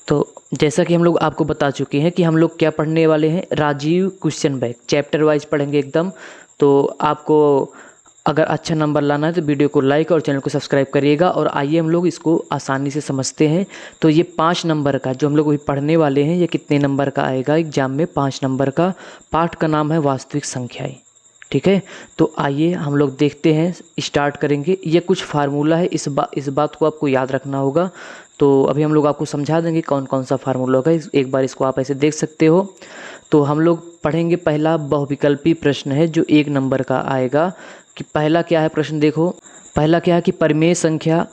तो जैसा कि हम लोग आपको बता चुके हैं कि हम लोग क्या पढ़ने वाले हैं, Rajiv question bank chapter wise पढ़ेंगे एकदम। तो आपको अगर अच्छा नंबर लाना है तो वीडियो को लाइक और चैनल को सब्सक्राइब करिएगा। और आइए हम लोग इसको आसानी से समझते हैं। तो ये 5 नंबर का जो हम लोग अभी पढ़ने वाले हैं, ये कितने नंबर का आएगा एग्जाम में, 5 नंबर का। पाठ का नाम है वास्तविक संख्याएं। ठीक है, तो आइए हम लोग देखते हैं, स्टार्ट करेंगे। ये कुछ फार्मूला है, इस बात को आपको याद रखना होगा। तो अभी हम लोग आपको समझा देंगे कौन कौन सा फार्मूला होगा, एक बार इसको आप ऐसे देख सकते हो। तो हम लोग पढ़ेंगे, पहला बहुविकल्पी प्रश्न है जो 1 नंबर का आएगा। कि पहला क्या है प्रश्न, देखो पहला क्या है कि परिमेय संख्या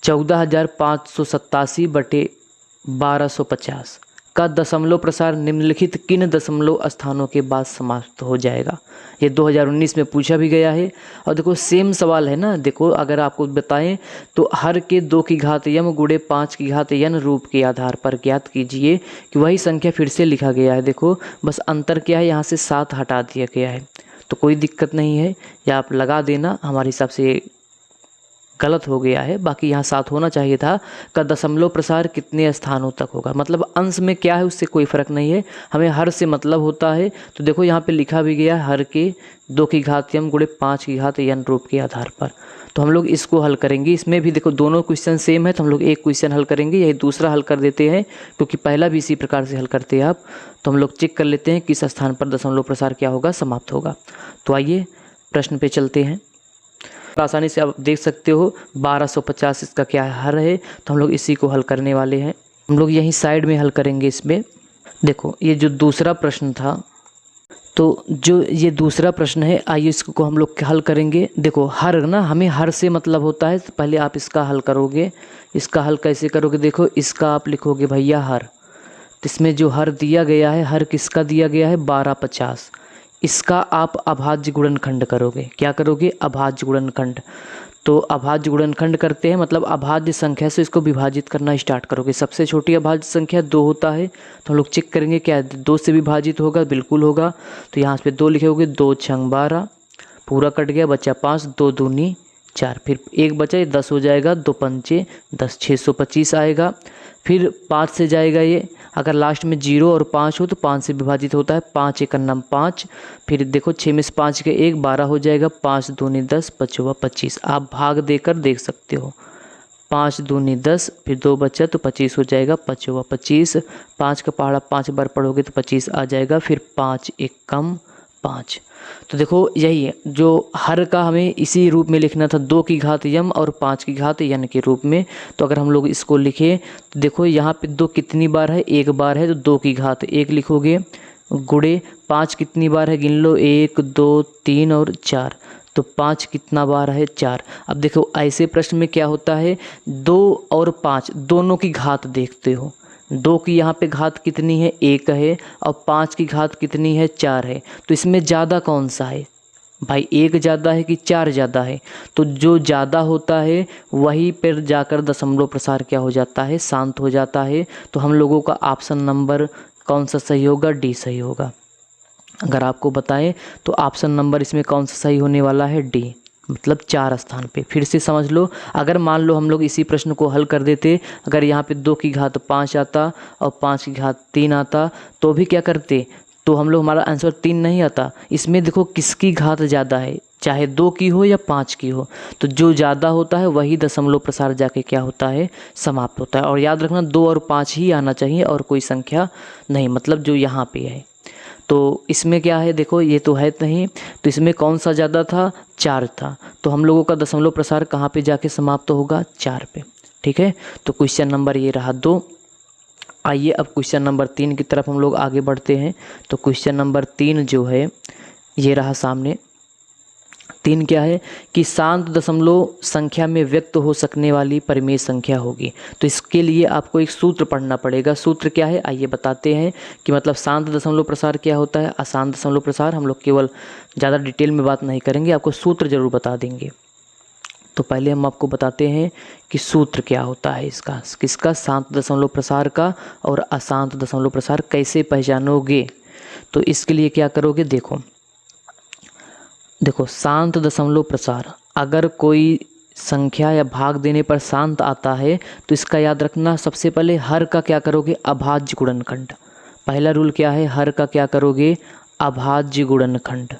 14,587/1250 का दशमलव प्रसार निम्नलिखित किन दशमलव स्थानों के बाद समाप्त हो जाएगा। ये 2019 में पूछा भी गया है। और देखो सेम सवाल है ना, देखो अगर आपको बताएं तो हर के 2 की घात यम गुणे 5 की घात n रूप के आधार पर ज्ञात कीजिए कि वही संख्या फिर से लिखा गया है। देखो बस अंतर क्या है, यहाँ से 7 हटा दिया गया है। तो कोई दिक्कत नहीं है, या आप लगा देना, हमारे हिसाब से गलत हो गया है। बाकी यहाँ 7 होना चाहिए था। का दशमलव प्रसार कितने स्थानों तक होगा, मतलब अंश में क्या है उससे कोई फ़र्क नहीं है, हमें हर से मतलब होता है। तो देखो यहाँ पे लिखा भी गया हर के 2 की घात यम गुणे 5 की घात n रूप के आधार पर। तो हम लोग इसको हल करेंगे। इसमें भी देखो दोनों क्वेश्चन सेम है, तो हम लोग एक क्वेश्चन हल करेंगे, यही दूसरा हल कर देते हैं, क्योंकि पहला भी इसी प्रकार से हल करते हैं आप। तो हम लोग चेक कर लेते हैं किस स्थान पर दशमलव प्रसार क्या होगा, समाप्त होगा। तो आइए प्रश्न पे चलते हैं। आसानी से आप देख सकते हो 1250 इसका क्या हल है। तो हम लोग इसी को हल करने वाले हैं। हम लोग यहीं साइड में हल करेंगे इसमें। देखो ये जो दूसरा प्रश्न था, तो जो ये दूसरा प्रश्न है, आइए इसको हम लोग हल करेंगे। देखो हर ना, हमें हर से मतलब होता है, तो पहले आप इसका हल करोगे। इसका हल कैसे करोगे, देखो इसका आप लिखोगे भैया हर। तो इसमें जो हर दिया गया है, हर किसका दिया गया है, 1250। इसका आप अभाज्य गुणनखंड करोगे। क्या करोगे, अभाज्य गुणनखंड। तो अभाज्य गुणनखंड करते हैं, मतलब अभाज्य संख्या से इसको विभाजित करना स्टार्ट करोगे। सबसे छोटी अभाज्य संख्या 2 होता है, तो हम लोग चेक करेंगे क्या 2 से विभाजित होगा, बिल्कुल होगा। तो यहाँ पे 2 लिखे, 2 छंग 12, पूरा कट गया, बचा 5, 2 दूनी 4, फिर 1 बचा, ये 10 हो जाएगा, 2 पंचे 10, 625 आएगा। फिर 5 से जाएगा ये, अगर लास्ट में 0 और 5 हो तो 5 से विभाजित होता है, 5 एक अन्नम 5। फिर देखो 6 में से 5 के 1, 12 हो जाएगा, 5 दूनी 10, 5 25। आप भाग देकर देख सकते हो, 5 दूनी 10, फिर 2 बचा तो 25 हो जाएगा, 5 25। 5 का पहाड़ा 5 बार पढ़ोगे तो 25 आ जाएगा, फिर 5 एक कम 5। तो देखो यही है जो हर का हमें इसी रूप में लिखना था, 2 की घात यम और 5 की घात n के रूप में। तो अगर हम लोग इसको लिखें तो देखो यहाँ पे 2 कितनी बार है, 1 बार है, तो 2 की घात 1 लिखोगे, गुणे 5 कितनी बार है, गिन लो, 1 2 3 और 4। तो 5 कितना बार है, 4। अब देखो ऐसे प्रश्न में क्या होता है, 2 और 5 दोनों की घात देखते हो। 2 की यहाँ पे घात कितनी है, 1 है, और 5 की घात कितनी है, 4 है। तो इसमें ज़्यादा कौन सा है भाई, 1 ज़्यादा है कि 4 ज़्यादा है। तो जो ज़्यादा होता है वहीं पर जाकर दशमलव प्रसार क्या हो जाता है, शांत हो जाता है। तो हम लोगों का ऑप्शन नंबर कौन सा सही होगा, डी सही होगा। अगर आपको बताएं तो ऑप्शन नंबर इसमें कौन सा सही होने वाला है, डी, मतलब 4 स्थान पे। फिर से समझ लो, अगर मान लो हम लोग इसी प्रश्न को हल कर देते, अगर यहाँ पे 2 की घात 5 आता और 5 की घात 3 आता, तो भी क्या करते, तो हम लोग हमारा आंसर 3 नहीं आता। इसमें देखो किसकी घात ज़्यादा है, चाहे 2 की हो या 5 की हो, तो जो ज़्यादा होता है वही दशमलव प्रसार जाके क्या होता है, समाप्त होता है। और याद रखना 2 और 5 ही आना चाहिए और कोई संख्या नहीं, मतलब जो यहाँ पे है। तो इसमें क्या है, देखो ये तो है नहीं, तो इसमें कौन सा ज़्यादा था, 4 था। तो हम लोगों का दशमलव प्रसार कहाँ पे जाके समाप्त होगा, 4 पे। ठीक है, तो क्वेश्चन नंबर ये रहा 2। आइए अब क्वेश्चन नंबर 3 की तरफ हम लोग आगे बढ़ते हैं। तो क्वेश्चन नंबर 3 जो है ये रहा सामने। 3 क्या है कि शांत दशमलव संख्या में व्यक्त हो सकने वाली परिमेय संख्या होगी। तो इसके लिए आपको एक सूत्र पढ़ना पड़ेगा। सूत्र क्या है, आइए बताते हैं कि मतलब शांत दशमलव प्रसार क्या होता है, अशांत दशमलव प्रसार। हम लोग केवल ज़्यादा डिटेल में बात नहीं करेंगे, आपको सूत्र जरूर बता देंगे। तो पहले हम आपको बताते हैं कि सूत्र क्या होता है इसका, किसका, शांत दशमलव प्रसार का। और अशांत दशमलव प्रसार कैसे पहचानोगे, तो इसके लिए क्या करोगे, देखो शांत दशमलव प्रसार, अगर कोई संख्या या भाग देने पर शांत आता है तो इसका याद रखना, सबसे पहले हर का क्या करोगे, अभाज्य गुणनखंड। पहला रूल क्या है, हर का क्या करोगे, अभाज्य गुणनखंड।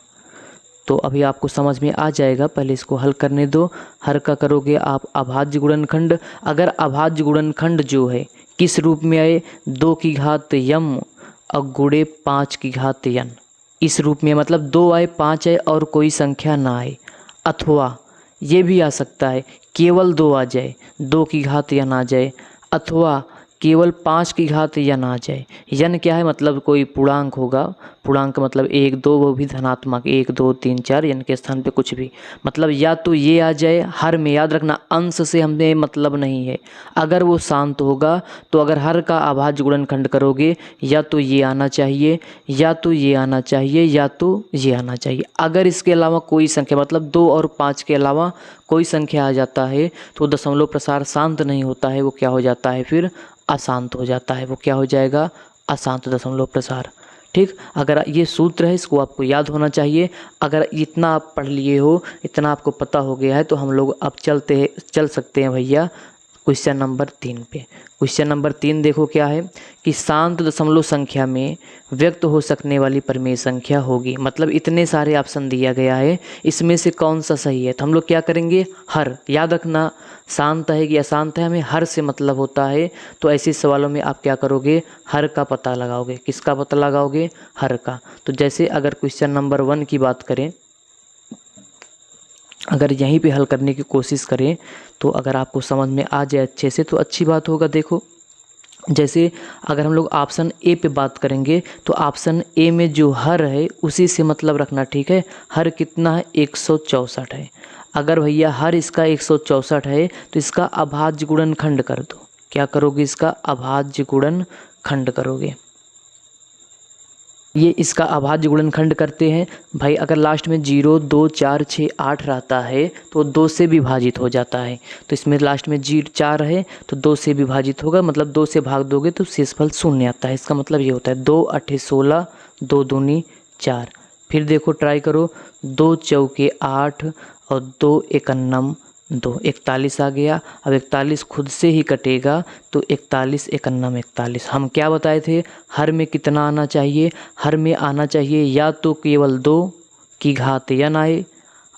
तो अभी आपको समझ में आ जाएगा, पहले इसको हल करने दो। हर का करोगे आप अभाज्य गुणनखंड। अगर अभाज्य गुणनखंड जो है किस रूप में आए, 2 की घात यम और गुणे 5 की घात यन, इस रूप में, मतलब 2 आए 5 आए और कोई संख्या ना आए। अथवा ये भी आ सकता है केवल 2 आ जाए, 2 की घात यन आ जाए, अथवा केवल 5 की घात यन आ जाए। यन क्या है, मतलब कोई पूर्णांक होगा, पूर्णांक मतलब 1 2, वो भी धनात्मक 1 2 3 4, यन के स्थान पे कुछ भी, मतलब या तो ये आ जाए। हर में याद रखना अंश से हमें मतलब नहीं है, अगर वो शांत होगा तो अगर हर का अभाज्य गुणनखंड करोगे या तो ये आना चाहिए, या तो ये आना चाहिए, या तो ये आना चाहिए। अगर इसके अलावा कोई संख्या, मतलब 2 और 5 के अलावा कोई संख्या आ जाता है तो दशमलव प्रसार शांत नहीं होता है, वो क्या हो जाता है, फिर अशांत हो जाता है। वो क्या हो जाएगा, अशांत दशमलव प्रसार। ठीक, अगर ये सूत्र है इसको आपको याद होना चाहिए। अगर इतना आप पढ़ लिए हो, इतना आपको पता हो गया है, तो हम लोग अब चल सकते हैं भैया क्वेश्चन नंबर 3 पे। क्वेश्चन नंबर 3 देखो क्या है कि शांत दशमलव संख्या में व्यक्त हो सकने वाली परिमेय संख्या होगी। मतलब इतने सारे ऑप्शन दिया गया है, इसमें से कौन सा सही है। तो हम लोग क्या करेंगे, हर। याद रखना शांत है कि अशांत है, हमें हर से मतलब होता है। तो ऐसे सवालों में आप क्या करोगे, हर का पता लगाओगे। किसका पता लगाओगे, हर का। तो जैसे अगर क्वेश्चन नंबर 1 की बात करें, अगर यहीं पे हल करने की कोशिश करें तो अगर आपको समझ में आ जाए अच्छे से तो अच्छी बात होगा। देखो जैसे अगर हम लोग ऑप्शन ए पे बात करेंगे तो ऑप्शन ए में जो हर है उसी से मतलब रखना, ठीक है। हर कितना है, 164 है। अगर भैया हर इसका 164 है तो इसका अभाज्य गुणनखंड कर दो। क्या करोगे, इसका अभाज्य गुणनखंड करोगे। ये इसका अभाज्य गुणनखंड करते हैं भाई। अगर लास्ट में 0 2 4 6 8 रहता है तो 2 से विभाजित हो जाता है। तो इसमें लास्ट में 4 है तो 2 से विभाजित होगा, मतलब 2 से भाग दोगे तो शेषफल 0 आता है। इसका मतलब ये होता है 2 8 16, 2 दूनी 4। फिर देखो ट्राई करो, 2 चौके 8 और 2 एकन्नम 2, 41 आ गया। अब 41 खुद से ही कटेगा तो 41 एकन्नम 41। हम क्या बताए थे, हर में कितना आना चाहिए, हर में आना चाहिए या तो केवल 2 की घात यन आए,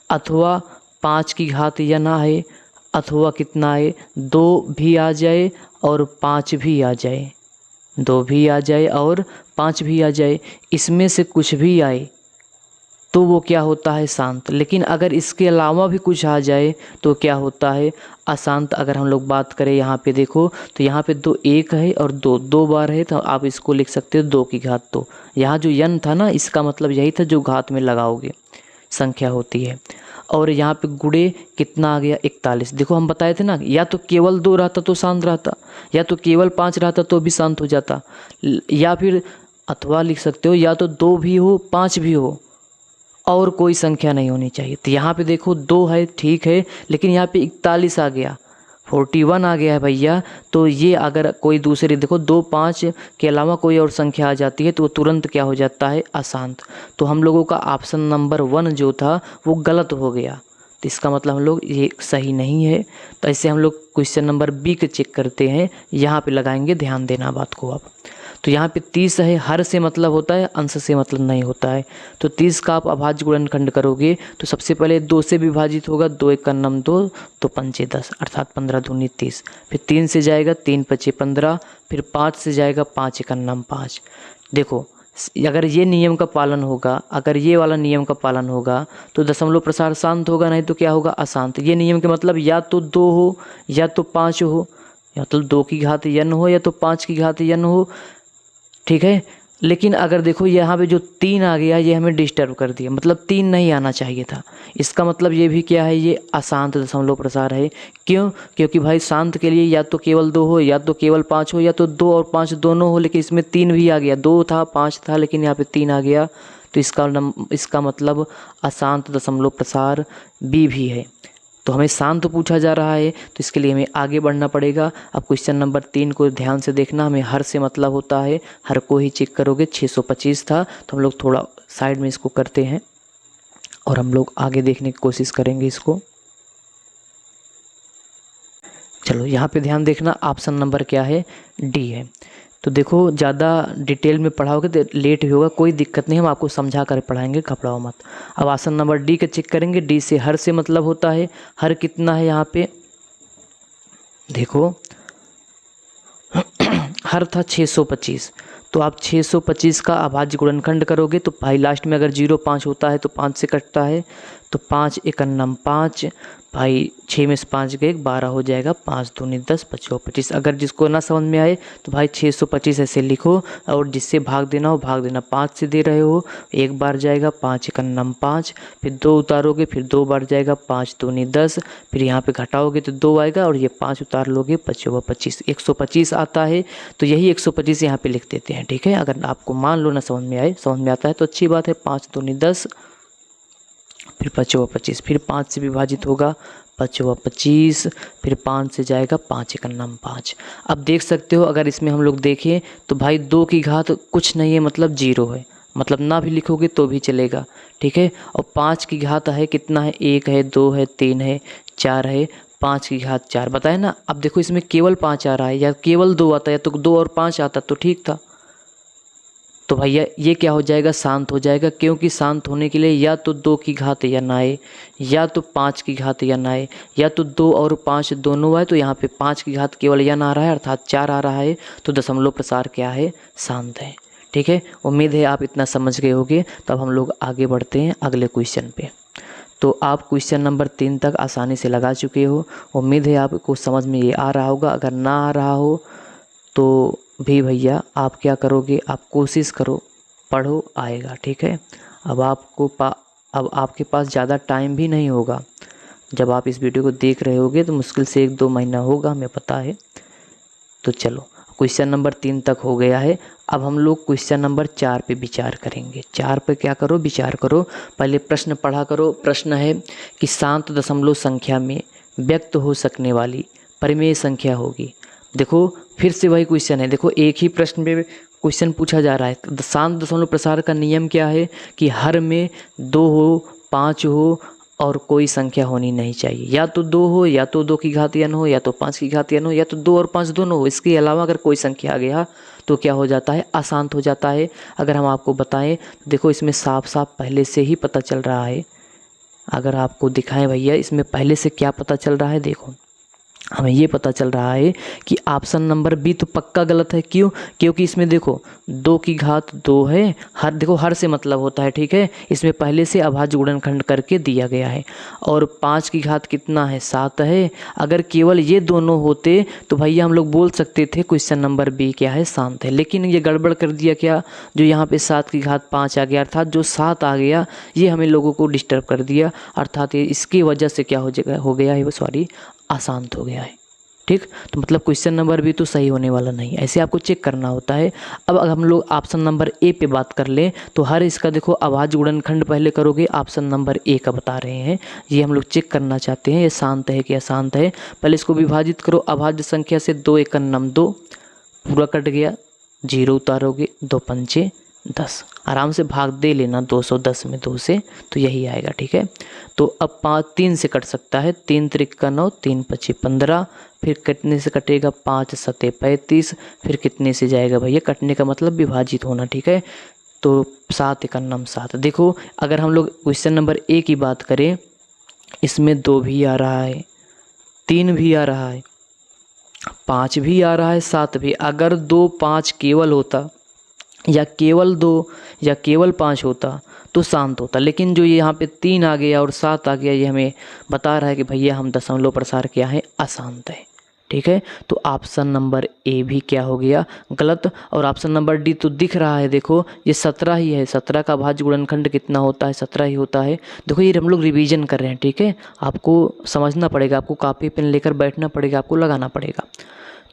अथवा 5 की घात यन आए, अथवा कितना आए, 2 भी आ जाए और 5 भी आ जाए, 2 भी आ जाए और 5 भी आ जाए। इसमें से कुछ भी आए तो वो क्या होता है, शांत। लेकिन अगर इसके अलावा भी कुछ आ जाए तो क्या होता है, अशांत। अगर हम लोग बात करें यहाँ पे देखो तो यहाँ पे 2 1 है और 2 बार है, तो आप इसको लिख सकते हो 2 की घात 2। यहाँ जो यन था ना, इसका मतलब यही था जो घात में लगाओगे संख्या होती है। और यहाँ पे गुणे कितना आ गया, 41। देखो हम बताए थे ना, या तो केवल 2 रहता तो शांत रहता, या तो केवल 5 रहता तो भी शांत हो जाता, या फिर अथवा लिख सकते हो, या तो 2 भी हो 5 भी हो और कोई संख्या नहीं होनी चाहिए। तो यहाँ पे देखो 2 है, ठीक है, लेकिन यहाँ पे 41 आ गया, 41 आ गया है भैया। तो ये अगर कोई दूसरी, देखो 2 5 के अलावा कोई और संख्या आ जाती है तो वो तुरंत क्या हो जाता है, अशांत। तो हम लोगों का ऑप्शन नंबर 1 जो था वो गलत हो गया। तो इसका मतलब हम लोग ये सही नहीं है। तो ऐसे हम लोग क्वेश्चन नंबर बी के चेक करते हैं, यहाँ पे लगाएंगे, ध्यान देना बात को आप। तो यहाँ पे 30 है, हर से मतलब होता है, अंश से मतलब नहीं होता है। तो 30 का आप अभाज्य गुणनखंड करोगे तो सबसे पहले 2 से विभाजित होगा, 2 एकन्नम 2, तो 5 10, अर्थात 15 दूनी 30। फिर 3 से जाएगा, 3 5 15, फिर 5 से जाएगा, 5 एकन्नम 5। देखो अगर ये नियम का पालन होगा, अगर ये वाला नियम का पालन होगा तो दशमलव प्रसार शांत होगा, नहीं तो क्या होगा, अशांत। ये नियम के मतलब या तो 2 हो या तो 5 हो, या तो 2 की घात यन हो या तो 5 की घात यन हो, ठीक है। लेकिन अगर देखो यहाँ पे जो 3 आ गया, ये हमें डिस्टर्ब कर दिया, मतलब 3 नहीं आना चाहिए था। इसका मतलब ये भी क्या है, ये अशांत दशमलव प्रसार है। क्यों, क्योंकि भाई शांत के लिए या तो केवल 2 हो या तो केवल 5 हो, या तो 2 और 5 दोनों हो, लेकिन इसमें 3 भी आ गया। 2 था 5 था लेकिन यहाँ पे 3 आ गया, तो इसका मतलब अशांत दशमलव प्रसार बी भी है। तो हमें शांत पूछा जा रहा है तो इसके लिए हमें आगे बढ़ना पड़ेगा। अब क्वेश्चन नंबर 3 को ध्यान से देखना, हमें हर से मतलब होता है, हर को ही चेक करोगे। 625 था तो हम लोग थोड़ा साइड में इसको करते हैं और हम लोग आगे देखने की कोशिश करेंगे इसको। चलो यहाँ पे ध्यान देखना, ऑप्शन नंबर क्या है, डी है। तो देखो ज़्यादा डिटेल में पढ़ाओगे तो लेट भी होगा, कोई दिक्कत नहीं, हम आपको समझा कर पढ़ाएंगे, घबराओ मत। अब ऑप्शन नंबर डी का चेक करेंगे। डी से हर से मतलब होता है, हर कितना है यहाँ पे देखो हर था 625, तो आप 625 का अभाज्य गुणनखंड करोगे तो भाई लास्ट में अगर 0 5 होता है तो 5 से कटता है, तो 5 एकन्नम 5, भाई 6 में से 5 गए 12 हो जाएगा, 5 दूनी 10 5 25। अगर जिसको ना समझ में आए तो भाई 625 ऐसे लिखो, और जिससे भाग देना हो भाग देना। 5 से दे रहे हो, एक बार जाएगा 5 एकन्नम 5, फिर 2 उतारोगे फिर 2 बार जाएगा, 5 दूनी 10, फिर यहाँ पे घटाओगे तो 2 आएगा, और ये 5 उतार लोगे 5 25, 125 आता है। तो यही 125 यहाँ पे लिख देते हैं, ठीक है। अगर आपको मान लो ना समझ में आए, समझ में आता है तो अच्छी बात है। 5 दूनी 10, फिर 5 25, फिर 5 से विभाजित होगा 5 25, फिर 5 से जाएगा 5 एकन्नम 5। अब देख सकते हो अगर इसमें हम लोग देखें तो भाई 2 की घात कुछ नहीं है, मतलब 0 है, मतलब ना भी लिखोगे तो भी चलेगा, ठीक है। और 5 की घात है कितना है, 1 है 2 है 3 है 4 है, 5 की घात 4 बताए ना। अब देखो इसमें केवल 5 आ रहा है, या केवल 2 आता है, या तो 2 और 5 आता तो ठीक था। तो भैया ये क्या हो जाएगा, शांत हो जाएगा, क्योंकि शांत होने के लिए या तो 2 की घात या ना आए, या तो 5 की घात या ना आए, या तो 2 और 5 दोनों आए। तो यहाँ पे 5 की घात केवल या ना आ रहा है, अर्थात 4 आ रहा है, तो दशमलव प्रसार क्या है, शांत है, ठीक है। उम्मीद है आप इतना समझ गए होंगे। तब हम लोग आगे बढ़ते हैं अगले क्वेश्चन पे। तो आप क्वेश्चन नंबर 3 तक आसानी से लगा चुके हो, उम्मीद है आपको समझ में ये आ रहा होगा। अगर ना आ रहा हो तो भी भैया आप क्या करोगे, आप कोशिश करो, पढ़ो, आएगा, ठीक है। अब अब आपके पास ज़्यादा टाइम भी नहीं होगा। जब आप इस वीडियो को देख रहे होगे तो मुश्किल से 1-2 महीना होगा, हमें पता है। तो चलो क्वेश्चन नंबर 3 तक हो गया है। अब हम लोग क्वेश्चन नंबर 4 पे विचार करेंगे। 4 पे क्या करो, विचार करो। पहले प्रश्न पढ़ा करो। प्रश्न है कि शांत दशमलव संख्या में व्यक्त हो सकने वाली परिमेय संख्या होगी। देखो फिर से वही क्वेश्चन है, देखो एक ही प्रश्न पे क्वेश्चन पूछा जा रहा है। शांत दशमलव प्रसार का नियम क्या है कि हर में 2 हो, 5 हो और कोई संख्या होनी नहीं चाहिए। या तो 2 हो, या तो 2 की घात n हो, या तो 5 की घात n हो, या तो 2 और 5 दोनों हो। इसके अलावा अगर कोई संख्या आ गया तो क्या हो जाता है, अशांत हो जाता है। अगर हम आपको बताएं, देखो इसमें साफ साफ पहले से ही पता चल रहा है। अगर आपको दिखाएं भैया, इसमें पहले से क्या पता चल रहा है, देखो हमें ये पता चल रहा है कि ऑप्शन नंबर बी तो पक्का गलत है। क्यों, क्योंकि इसमें देखो 2 की घात 2 है, हर देखो हर से मतलब होता है, ठीक है। इसमें पहले से अभाज्य गुणनखंड करके दिया गया है। और 5 की घात कितना है, 7 है। अगर केवल ये दोनों होते तो भैया हम लोग बोल सकते थे क्वेश्चन नंबर बी क्या है, शांत है। लेकिन ये गड़बड़ कर दिया क्या, जो यहाँ पे 7 की घात 5 आ गया, अर्थात जो 7 आ गया ये हमें लोगों को डिस्टर्ब कर दिया, अर्थात ये इसकी वजह से क्या हो गया है, सॉरी, अशांत हो गया है, ठीक। तो मतलब क्वेश्चन नंबर भी तो सही होने वाला नहीं, ऐसे आपको चेक करना होता है। अब अगर हम लोग ऑप्शन नंबर ए पे बात कर लें तो हर इसका देखो अभाज्य गुणनखंड पहले करोगे, ऑप्शन नंबर ए का बता रहे हैं। ये हम लोग चेक करना चाहते हैं ये शांत है कि अशांत है। पहले इसको विभाजित करो अभाज्य संख्या से, 2 एकन्नम 2, पूरा कट गया, 0 उतारोगे, 2 पंचे 10, आराम से भाग दे लेना 210 में 2 से, तो यही आएगा, ठीक है। तो अब 3 से कट सकता है, 3 त्रिका 9, 3 पची 15, फिर कटने से कटेगा 5 सते 35, फिर कितने से जाएगा भैया, कटने का मतलब विभाजित होना, ठीक है। तो 7 एकन्नम 7। देखो अगर हम लोग क्वेश्चन नंबर ए की बात करें, इसमें 2 भी आ रहा है, 3 भी आ रहा है, 5 भी आ रहा है, 7 भी। अगर 2 5 केवल होता, या केवल 2 या केवल 5 होता तो शांत होता। लेकिन जो ये यहाँ पे 3 आ गया और 7 आ गया, ये हमें बता रहा है कि भैया हम दशमलव प्रसार क्या है, अशांत है, ठीक है। तो ऑप्शन नंबर ए भी क्या हो गया, गलत। और ऑप्शन नंबर डी तो दिख रहा है, देखो ये 17 ही है। 17 का अभाज्य गुणनखंड कितना होता है, 17 ही होता है। देखो ये हम लोग रिवीजन कर रहे हैं, ठीक है। आपको समझना पड़ेगा, आपको कॉपी पेन लेकर बैठना पड़ेगा, आपको लगाना पड़ेगा।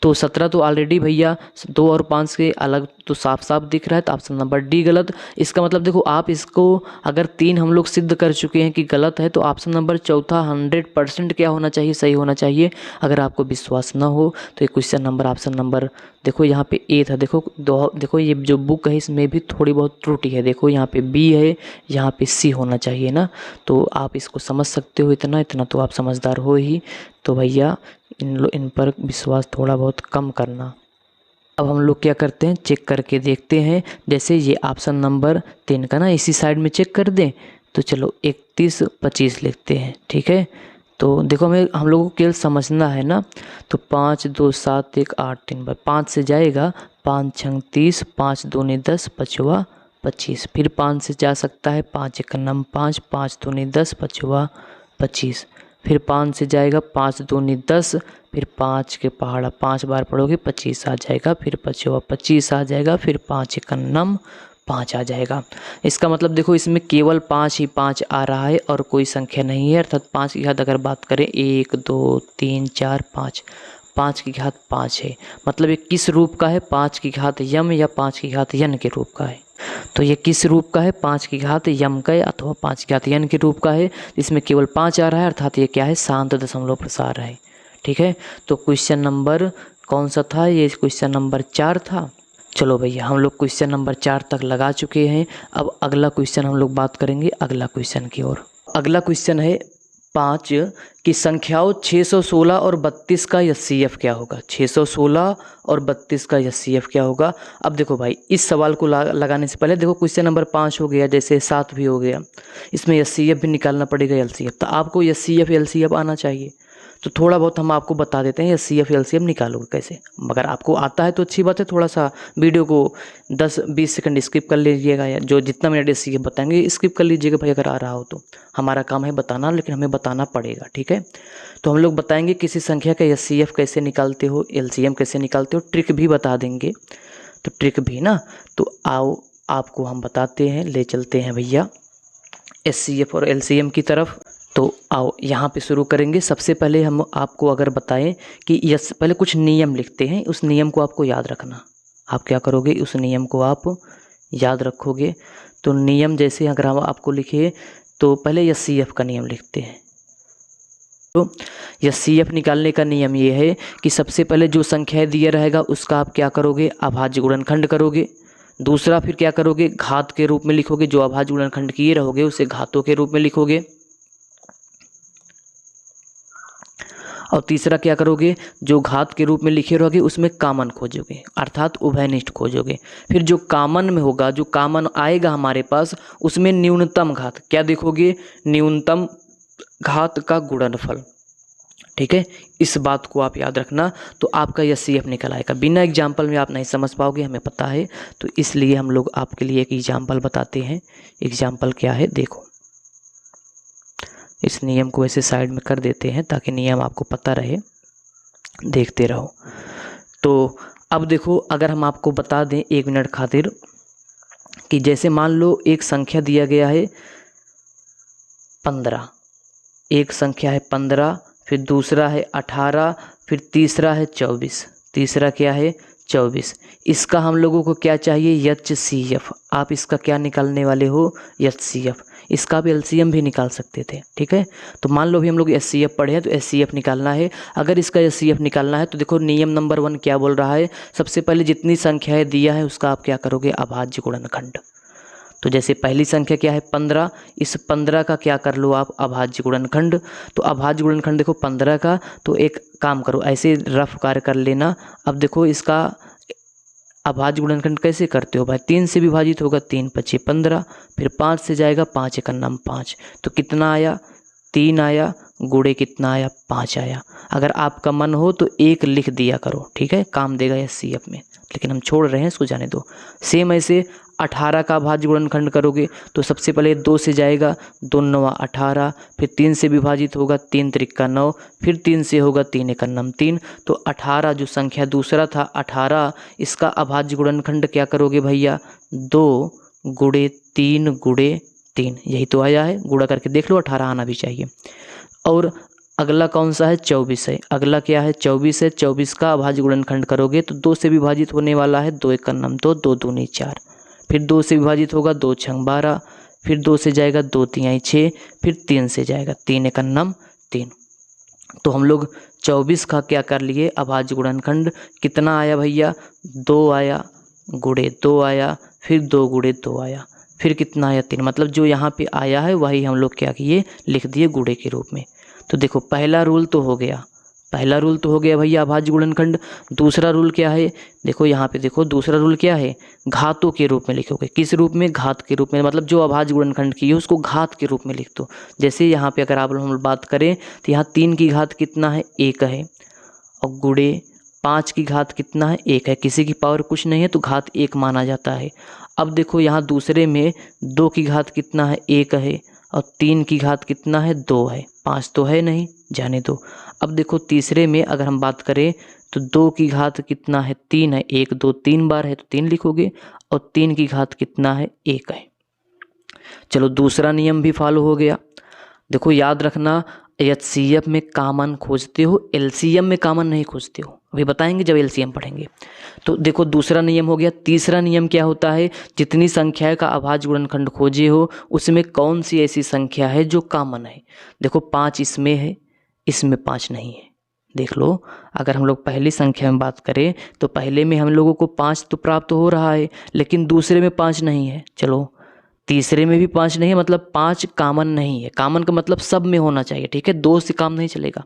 तो 17 तो ऑलरेडी भैया 2 और 5 के अलग तो साफ साफ दिख रहा है, तो ऑप्शन नंबर डी गलत। इसका मतलब देखो आप इसको अगर 3 हम लोग सिद्ध कर चुके हैं कि गलत है, तो ऑप्शन नंबर चौथा 100% क्या होना चाहिए, सही होना चाहिए। अगर आपको विश्वास ना हो तो ये क्वेश्चन नंबर ऑप्शन नंबर देखो यहाँ पे ए था, देखो ये जो बुक है इसमें भी थोड़ी बहुत त्रुटि है। देखो यहाँ पे बी है, यहाँ पे सी होना चाहिए ना। तो आप इसको समझ सकते हो, इतना तो आप समझदार हो ही। तो भैया इन पर विश्वास थोड़ा बहुत कम करना। अब हम लोग क्या करते हैं, चेक करके देखते हैं। जैसे ये ऑप्शन नंबर 3 का ना इसी साइड में चेक कर दें, तो चलो 31 25 लिखते हैं, ठीक है। तो देखो हम लोगों को केवल समझना है ना। तो 5 2 7 1 8 3 5 से जाएगा, 5 6 30, 5 दूनी 10, 5 25। फिर 5 से जा सकता है, 5 1 9 5, 5 दूनी 10, 5 25। फिर 5 से जाएगा, 5 दूनी 10, फिर 5 के पहाड़ा 5 बार पढ़ोगे 25 आ जाएगा, फिर 5 25 आ जाएगा, फिर 5 1 9 5 आ जाएगा। इसका मतलब देखो इसमें केवल 5 ही 5 आ रहा है और कोई संख्या नहीं है, अर्थात 5 की घात अगर बात करें 1 2 3 4 5, 5 की घात 5 है। मतलब ये किस रूप का है, 5 की घात यम या 5 की घात यन के रूप का है। तो ये किस रूप का है, 5 की घात यम का अथवा 5 की घात यन के रूप का है। इसमें केवल 5 आ रहा है, अर्थात ये क्या है, शांत दशमलव प्रसार है, ठीक है। तो क्वेश्चन नंबर कौन सा था, ये क्वेश्चन नंबर 4 था। चलो भैया हम लोग क्वेश्चन नंबर 4 तक लगा चुके हैं। अब अगला क्वेश्चन हम लोग बात करेंगे अगला क्वेश्चन की ओर। अगला क्वेश्चन है 5 की संख्याओं 616 और 32 का एचसीएफ क्या होगा। 616 और 32 का एचसीएफ क्या होगा। अब देखो भाई इस सवाल को लगाने से पहले देखो क्वेश्चन नंबर 5 हो गया, जैसे 7 भी हो गया, इसमें एचसीएफ भी निकालना पड़ेगा, एलसीएफ। तो आपको एचसीएफ एलसीएफ आना चाहिए। तो थोड़ा बहुत हम आपको बता देते हैं एचसीएफ एलसीएफ निकालोगे कैसे। अगर आपको आता है तो अच्छी बात है, थोड़ा सा वीडियो को 10-20 सेकंड स्किप कर लीजिएगा, या जो जितना मिनट एचसीएफ बताएंगे स्किप कर लीजिएगा भाई, अगर आ रहा हो तो। हमारा काम है बताना, लेकिन हमें बताना पड़ेगा, ठीक है। तो हम लोग बताएंगे किसी संख्या का एचसीएफ कैसे निकालते हो, एलसीएम कैसे निकालते हो, ट्रिक भी बता देंगे। तो ट्रिक भी ना, तो आओ आपको हम बताते हैं, ले चलते हैं भैया एचसीएफ और एलसीएम की तरफ। तो आओ यहाँ पे शुरू करेंगे। सबसे पहले हम आपको अगर बताएं कि यस, पहले कुछ नियम लिखते हैं, उस नियम को आपको याद रखना। आप क्या करोगे, उस नियम को आप याद रखोगे। तो नियम जैसे अगर हम आपको लिखे, तो पहले एचसीएफ का नियम लिखते हैं। तो एचसीएफ निकालने का नियम ये है कि सबसे पहले जो संख्या दिया रहेगा उसका आप क्या करोगे, अभाज्य गुणनखंड करोगे। दूसरा फिर क्या करोगे, घात के रूप में लिखोगे, जो अभाज्य गुणनखंड किए रहोगे उसे घातों के रूप में लिखोगे। और तीसरा क्या करोगे, जो घात के रूप में लिखे रहोगे उसमें कॉमन खोजोगे, अर्थात उभयनिष्ठ खोजोगे। फिर जो कॉमन में होगा, जो कॉमन आएगा हमारे पास, उसमें न्यूनतम घात क्या देखोगे, न्यूनतम घात का गुणनफल, ठीक है। इस बात को आप याद रखना। तो आपका एचसीएफ निकल आएगा। बिना एग्जाम्पल में आप नहीं समझ पाओगे, हमें पता है। तो इसलिए हम लोग आपके लिए एक एग्जाम्पल बताते हैं। एग्जाम्पल क्या है देखो, इस नियम को ऐसे साइड में कर देते हैं ताकि नियम आपको पता रहे, देखते रहो। तो अब देखो, अगर हम आपको बता दें 1 मिनट खातिर कि जैसे मान लो एक संख्या दिया गया है 15, एक संख्या है 15, फिर दूसरा है 18, फिर तीसरा है 24, तीसरा क्या है 24। इसका हम लोगों को क्या चाहिए, एचसीएफ। आप इसका क्या निकालने वाले हो, एचसीएफ। इसका भी एलसीएम भी निकाल सकते थे, ठीक है। तो मान लो भी हम लोग एचसीएफ पढ़े हैं, तो एचसीएफ निकालना है। अगर इसका एचसीएफ निकालना है तो देखो नियम नंबर 1 क्या बोल रहा है, सबसे पहले जितनी संख्याएं दिया है उसका आप क्या करोगे, अभाज्य गुणनखंड। तो जैसे पहली संख्या क्या है 15, इस 15 का क्या कर लो आप, अभाज्य गुणनखंड। तो अभाज्य गुणनखंड देखो 15 का, तो एक काम करो ऐसे रफ कार्य कर लेना। अब देखो इसका अभाज्य गुणनखंड कैसे करते हो भाई, 3 से विभाजित होगा, 3 5 15, फिर 5 से जाएगा, 5 1 9 5। तो कितना आया, 3 आया, गुणे कितना आया, 5 आया। अगर आपका मन हो तो 1 लिख दिया करो, ठीक है, काम देगा एचसीएफ में, लेकिन हम छोड़ रहे हैं, इसको जाने दो। सेम ऐसे 18 का अभाज्य गुणनखंड करोगे तो सबसे पहले 2 से जाएगा, 2 9 18, फिर 3 से विभाजित होगा, 3 3 9, फिर 3 से होगा, 3 1 9 3। तो 18 जो संख्या दूसरा था 18, इसका अभाज्य गुणनखंड क्या करोगे भैया, 2 गुणे 3 गुणे 3, यही तो आया है। गुणा करके देख लो, 18 आना भी चाहिए। और अगला कौन सा है, 24 है। अगला क्या है, 24 है। 24 का अभाज्य गुणनखंड करोगे तो 2 से विभाजित होने वाला है, 2 1 9 2, 2 दूनी 4, फिर 2 से विभाजित होगा, 2 6 12, फिर 2 से जाएगा, 2 3 6, फिर 3 से जाएगा, 3 1 9 3। तो हम लोग 24 का क्या कर लिए, अभाज्य गुणनखंड कितना आया भैया, 2 आया, गुणे 2 आया, फिर 2 गुणे 2 आया, फिर कितना आया, 3। मतलब जो यहाँ पे आया है वही हम लोग क्या किए, लिख दिए गुणे के रूप में। तो देखो पहला रूल तो हो गया, पहला रूल तो हो गया भैया अभाज्य गुणनखंड। दूसरा रूल क्या है, देखो यहाँ पे देखो दूसरा रूल क्या है, घातों के रूप में लिखोगे। किस रूप में, घात के रूप में, मतलब जो अभाज्य गुणनखंड की है उसको घात के रूप में लिख दो। जैसे यहाँ पे अगर आप हम बात करें तो यहाँ 3 की घात कितना है, 1 है, और गुणे 5 की घात कितना है, 1 है। किसी की पावर कुछ नहीं है तो घात 1 माना जाता है। अब देखो यहाँ दूसरे में 2 की घात कितना है, 1 है, और 3 की घात कितना है, 2 है। 5 तो है नहीं, जाने दो। अब देखो तीसरे में अगर हम बात करें तो 2 की घात कितना है, 3 है, 1 2 3 बार है तो 3 लिखोगे, और 3 की घात कितना है, 1 है। चलो दूसरा नियम भी फॉलो हो गया। देखो याद रखना, एचसीएफ में कॉमन खोजते हो, एलसीएम में कॉमन नहीं खोजते हो। अभी बताएंगे जब एलसीएम पढ़ेंगे। तो देखो दूसरा नियम हो गया। तीसरा नियम क्या होता है, जितनी संख्या का अभाज्य गुणनखंड खोजे हो उसमें कौन सी ऐसी संख्या है जो कॉमन है। देखो 5 इसमें है, इसमें 5 नहीं है। देख लो, अगर हम लोग पहली संख्या में बात करें तो पहले में हम लोगों को 5 तो प्राप्त हो रहा है, लेकिन दूसरे में 5 नहीं है। चलो तीसरे में भी 5 नहीं है, मतलब 5 कॉमन नहीं है। कॉमन का मतलब सब में होना चाहिए, ठीक है, 2 से काम नहीं चलेगा।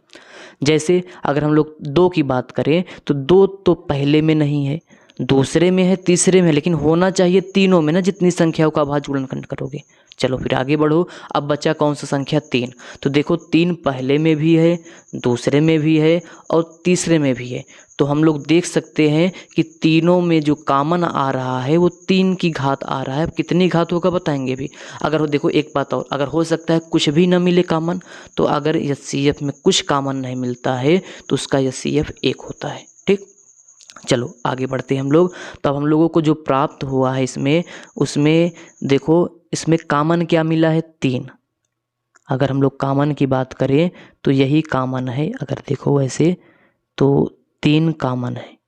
जैसे अगर हम लोग 2 की बात करें तो 2 तो पहले में नहीं है, दूसरे में है, तीसरे में है, लेकिन होना चाहिए तीनों में ना, जितनी संख्याओं का अभाज्य गुणनखंड करोगे। चलो फिर आगे बढ़ो। अब बचा कौन सा संख्या, 3। तो देखो 3 पहले में भी है, दूसरे में भी है, और तीसरे में भी है। तो हम लोग देख सकते हैं कि तीनों में जो कॉमन आ रहा है वो 3 की घात आ रहा है। अब कितनी घात होगा बताएंगे भी। अगर देखो एक बात और, अगर हो सकता है कुछ भी ना मिले कॉमन, तो अगर एचसीएफ में कुछ कॉमन नहीं मिलता है तो उसका एचसीएफ 1 होता है। ठीक, चलो आगे बढ़ते हैं हम लोग। तो अब हम लोगों को जो प्राप्त हुआ है इसमें, उसमें देखो इसमें कॉमन क्या मिला है, 3। अगर हम लोग कॉमन की बात करें तो यही कॉमन है। अगर देखो वैसे तो 3 कॉमन है।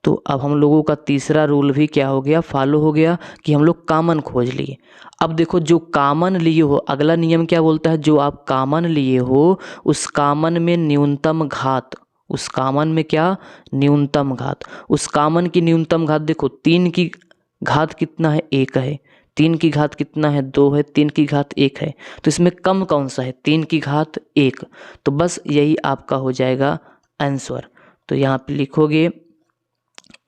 तो अब हम लोगों का तीसरा रूल भी क्या हो गया, फॉलो हो गया, कि हम लोग कॉमन खोज लिए। अब देखो जो कॉमन लिए हो, अगला नियम क्या बोलता है, जो आप कॉमन लिए हो उस कॉमन में न्यूनतम घात, उस कॉमन में क्या, न्यूनतम घात। उस कॉमन की न्यूनतम घात देखो 3 की घात कितना है, 1 है, 3 की घात कितना है, 2 है, 3 की घात 1 है। तो इसमें कम कौन सा है, 3 की घात 1। तो बस यही आपका हो जाएगा आंसर। तो यहाँ पे लिखोगे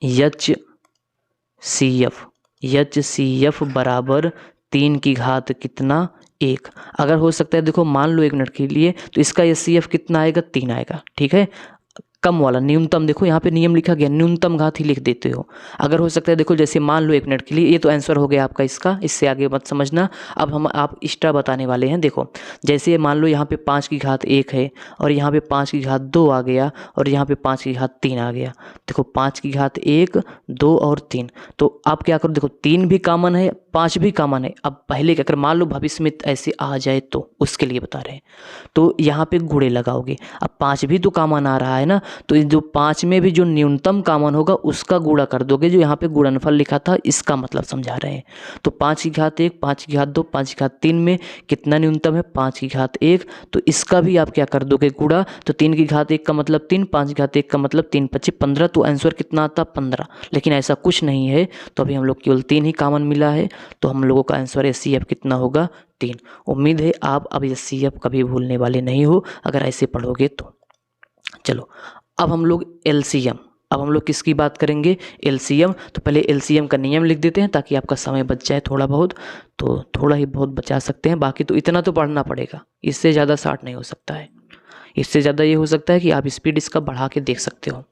एच सी एफ बराबर 3 की घात कितना, 1। अगर हो सकता है देखो मान लो 1 मिनट के लिए, तो इसका एच सी एफ कितना आएगा, 3 आएगा। ठीक है, कम वाला न्यूनतम, देखो यहाँ पे नियम लिखा गया, न्यूनतम घात ही लिख देते हो। अगर हो सकता है देखो जैसे मान लो 1 मिनट के लिए, ये तो आंसर हो गया आपका इसका, इससे आगे मत समझना। अब हम आप एक्स्ट्रा बताने वाले हैं। देखो जैसे मान लो यहाँ पे 5 की घात 1 है, और यहाँ पे 5 की घात 2 आ गया, और यहाँ पे 5 की घात 3 आ गया। देखो 5 की घात 1, 2 और 3। तो आप क्या करो, देखो 3 भी कॉमन है, 5 भी कॉमन है। अब पहले क्या कर, मान लो भविष्य में ऐसे आ जाए तो उसके लिए बता रहे हैं। तो यहाँ पे गुणे लगाओगे। अब 5 भी तो कॉमन आ रहा है ना, तो जो 5 में भी जो न्यूनतम कॉमन होगा उसका गुणा कर दोगे। जो यहाँ पे गुणनफल लिखा था इसका मतलब समझा रहे हैं। तो 5 की घात 1, 5 की घात 2, 5 की घात 3 में कितना न्यूनतम है, 5 की घात 1। तो इसका भी आप क्या कर दोगे, गुणा। तो 3 की घात 1 का मतलब 3, 5 की घात 1 का मतलब 3 25 15। तो आंसर कितना आता, 15। लेकिन ऐसा कुछ नहीं है, तो अभी हम लोग केवल 3 ही कॉमन मिला है। तो हम लोगों का आंसर एचसीएफ कितना होगा, 3। उम्मीद है आप अब एचसीएफ कभी भूलने वाले नहीं हो अगर ऐसे पढ़ोगे तो। चलो अब हम लोग एलसीएम, अब हम लोग किसकी बात करेंगे, एलसीएम। तो पहले एलसीएम का नियम लिख देते हैं ताकि आपका समय बच जाए थोड़ा बहुत। तो थोड़ा ही बहुत बचा सकते हैं, बाकी तो इतना तो पढ़ना पड़ेगा, इससे ज़्यादा शार्ट नहीं हो सकता है। इससे ज़्यादा ये हो सकता है कि आप स्पीड इसका बढ़ा के देख सकते हो।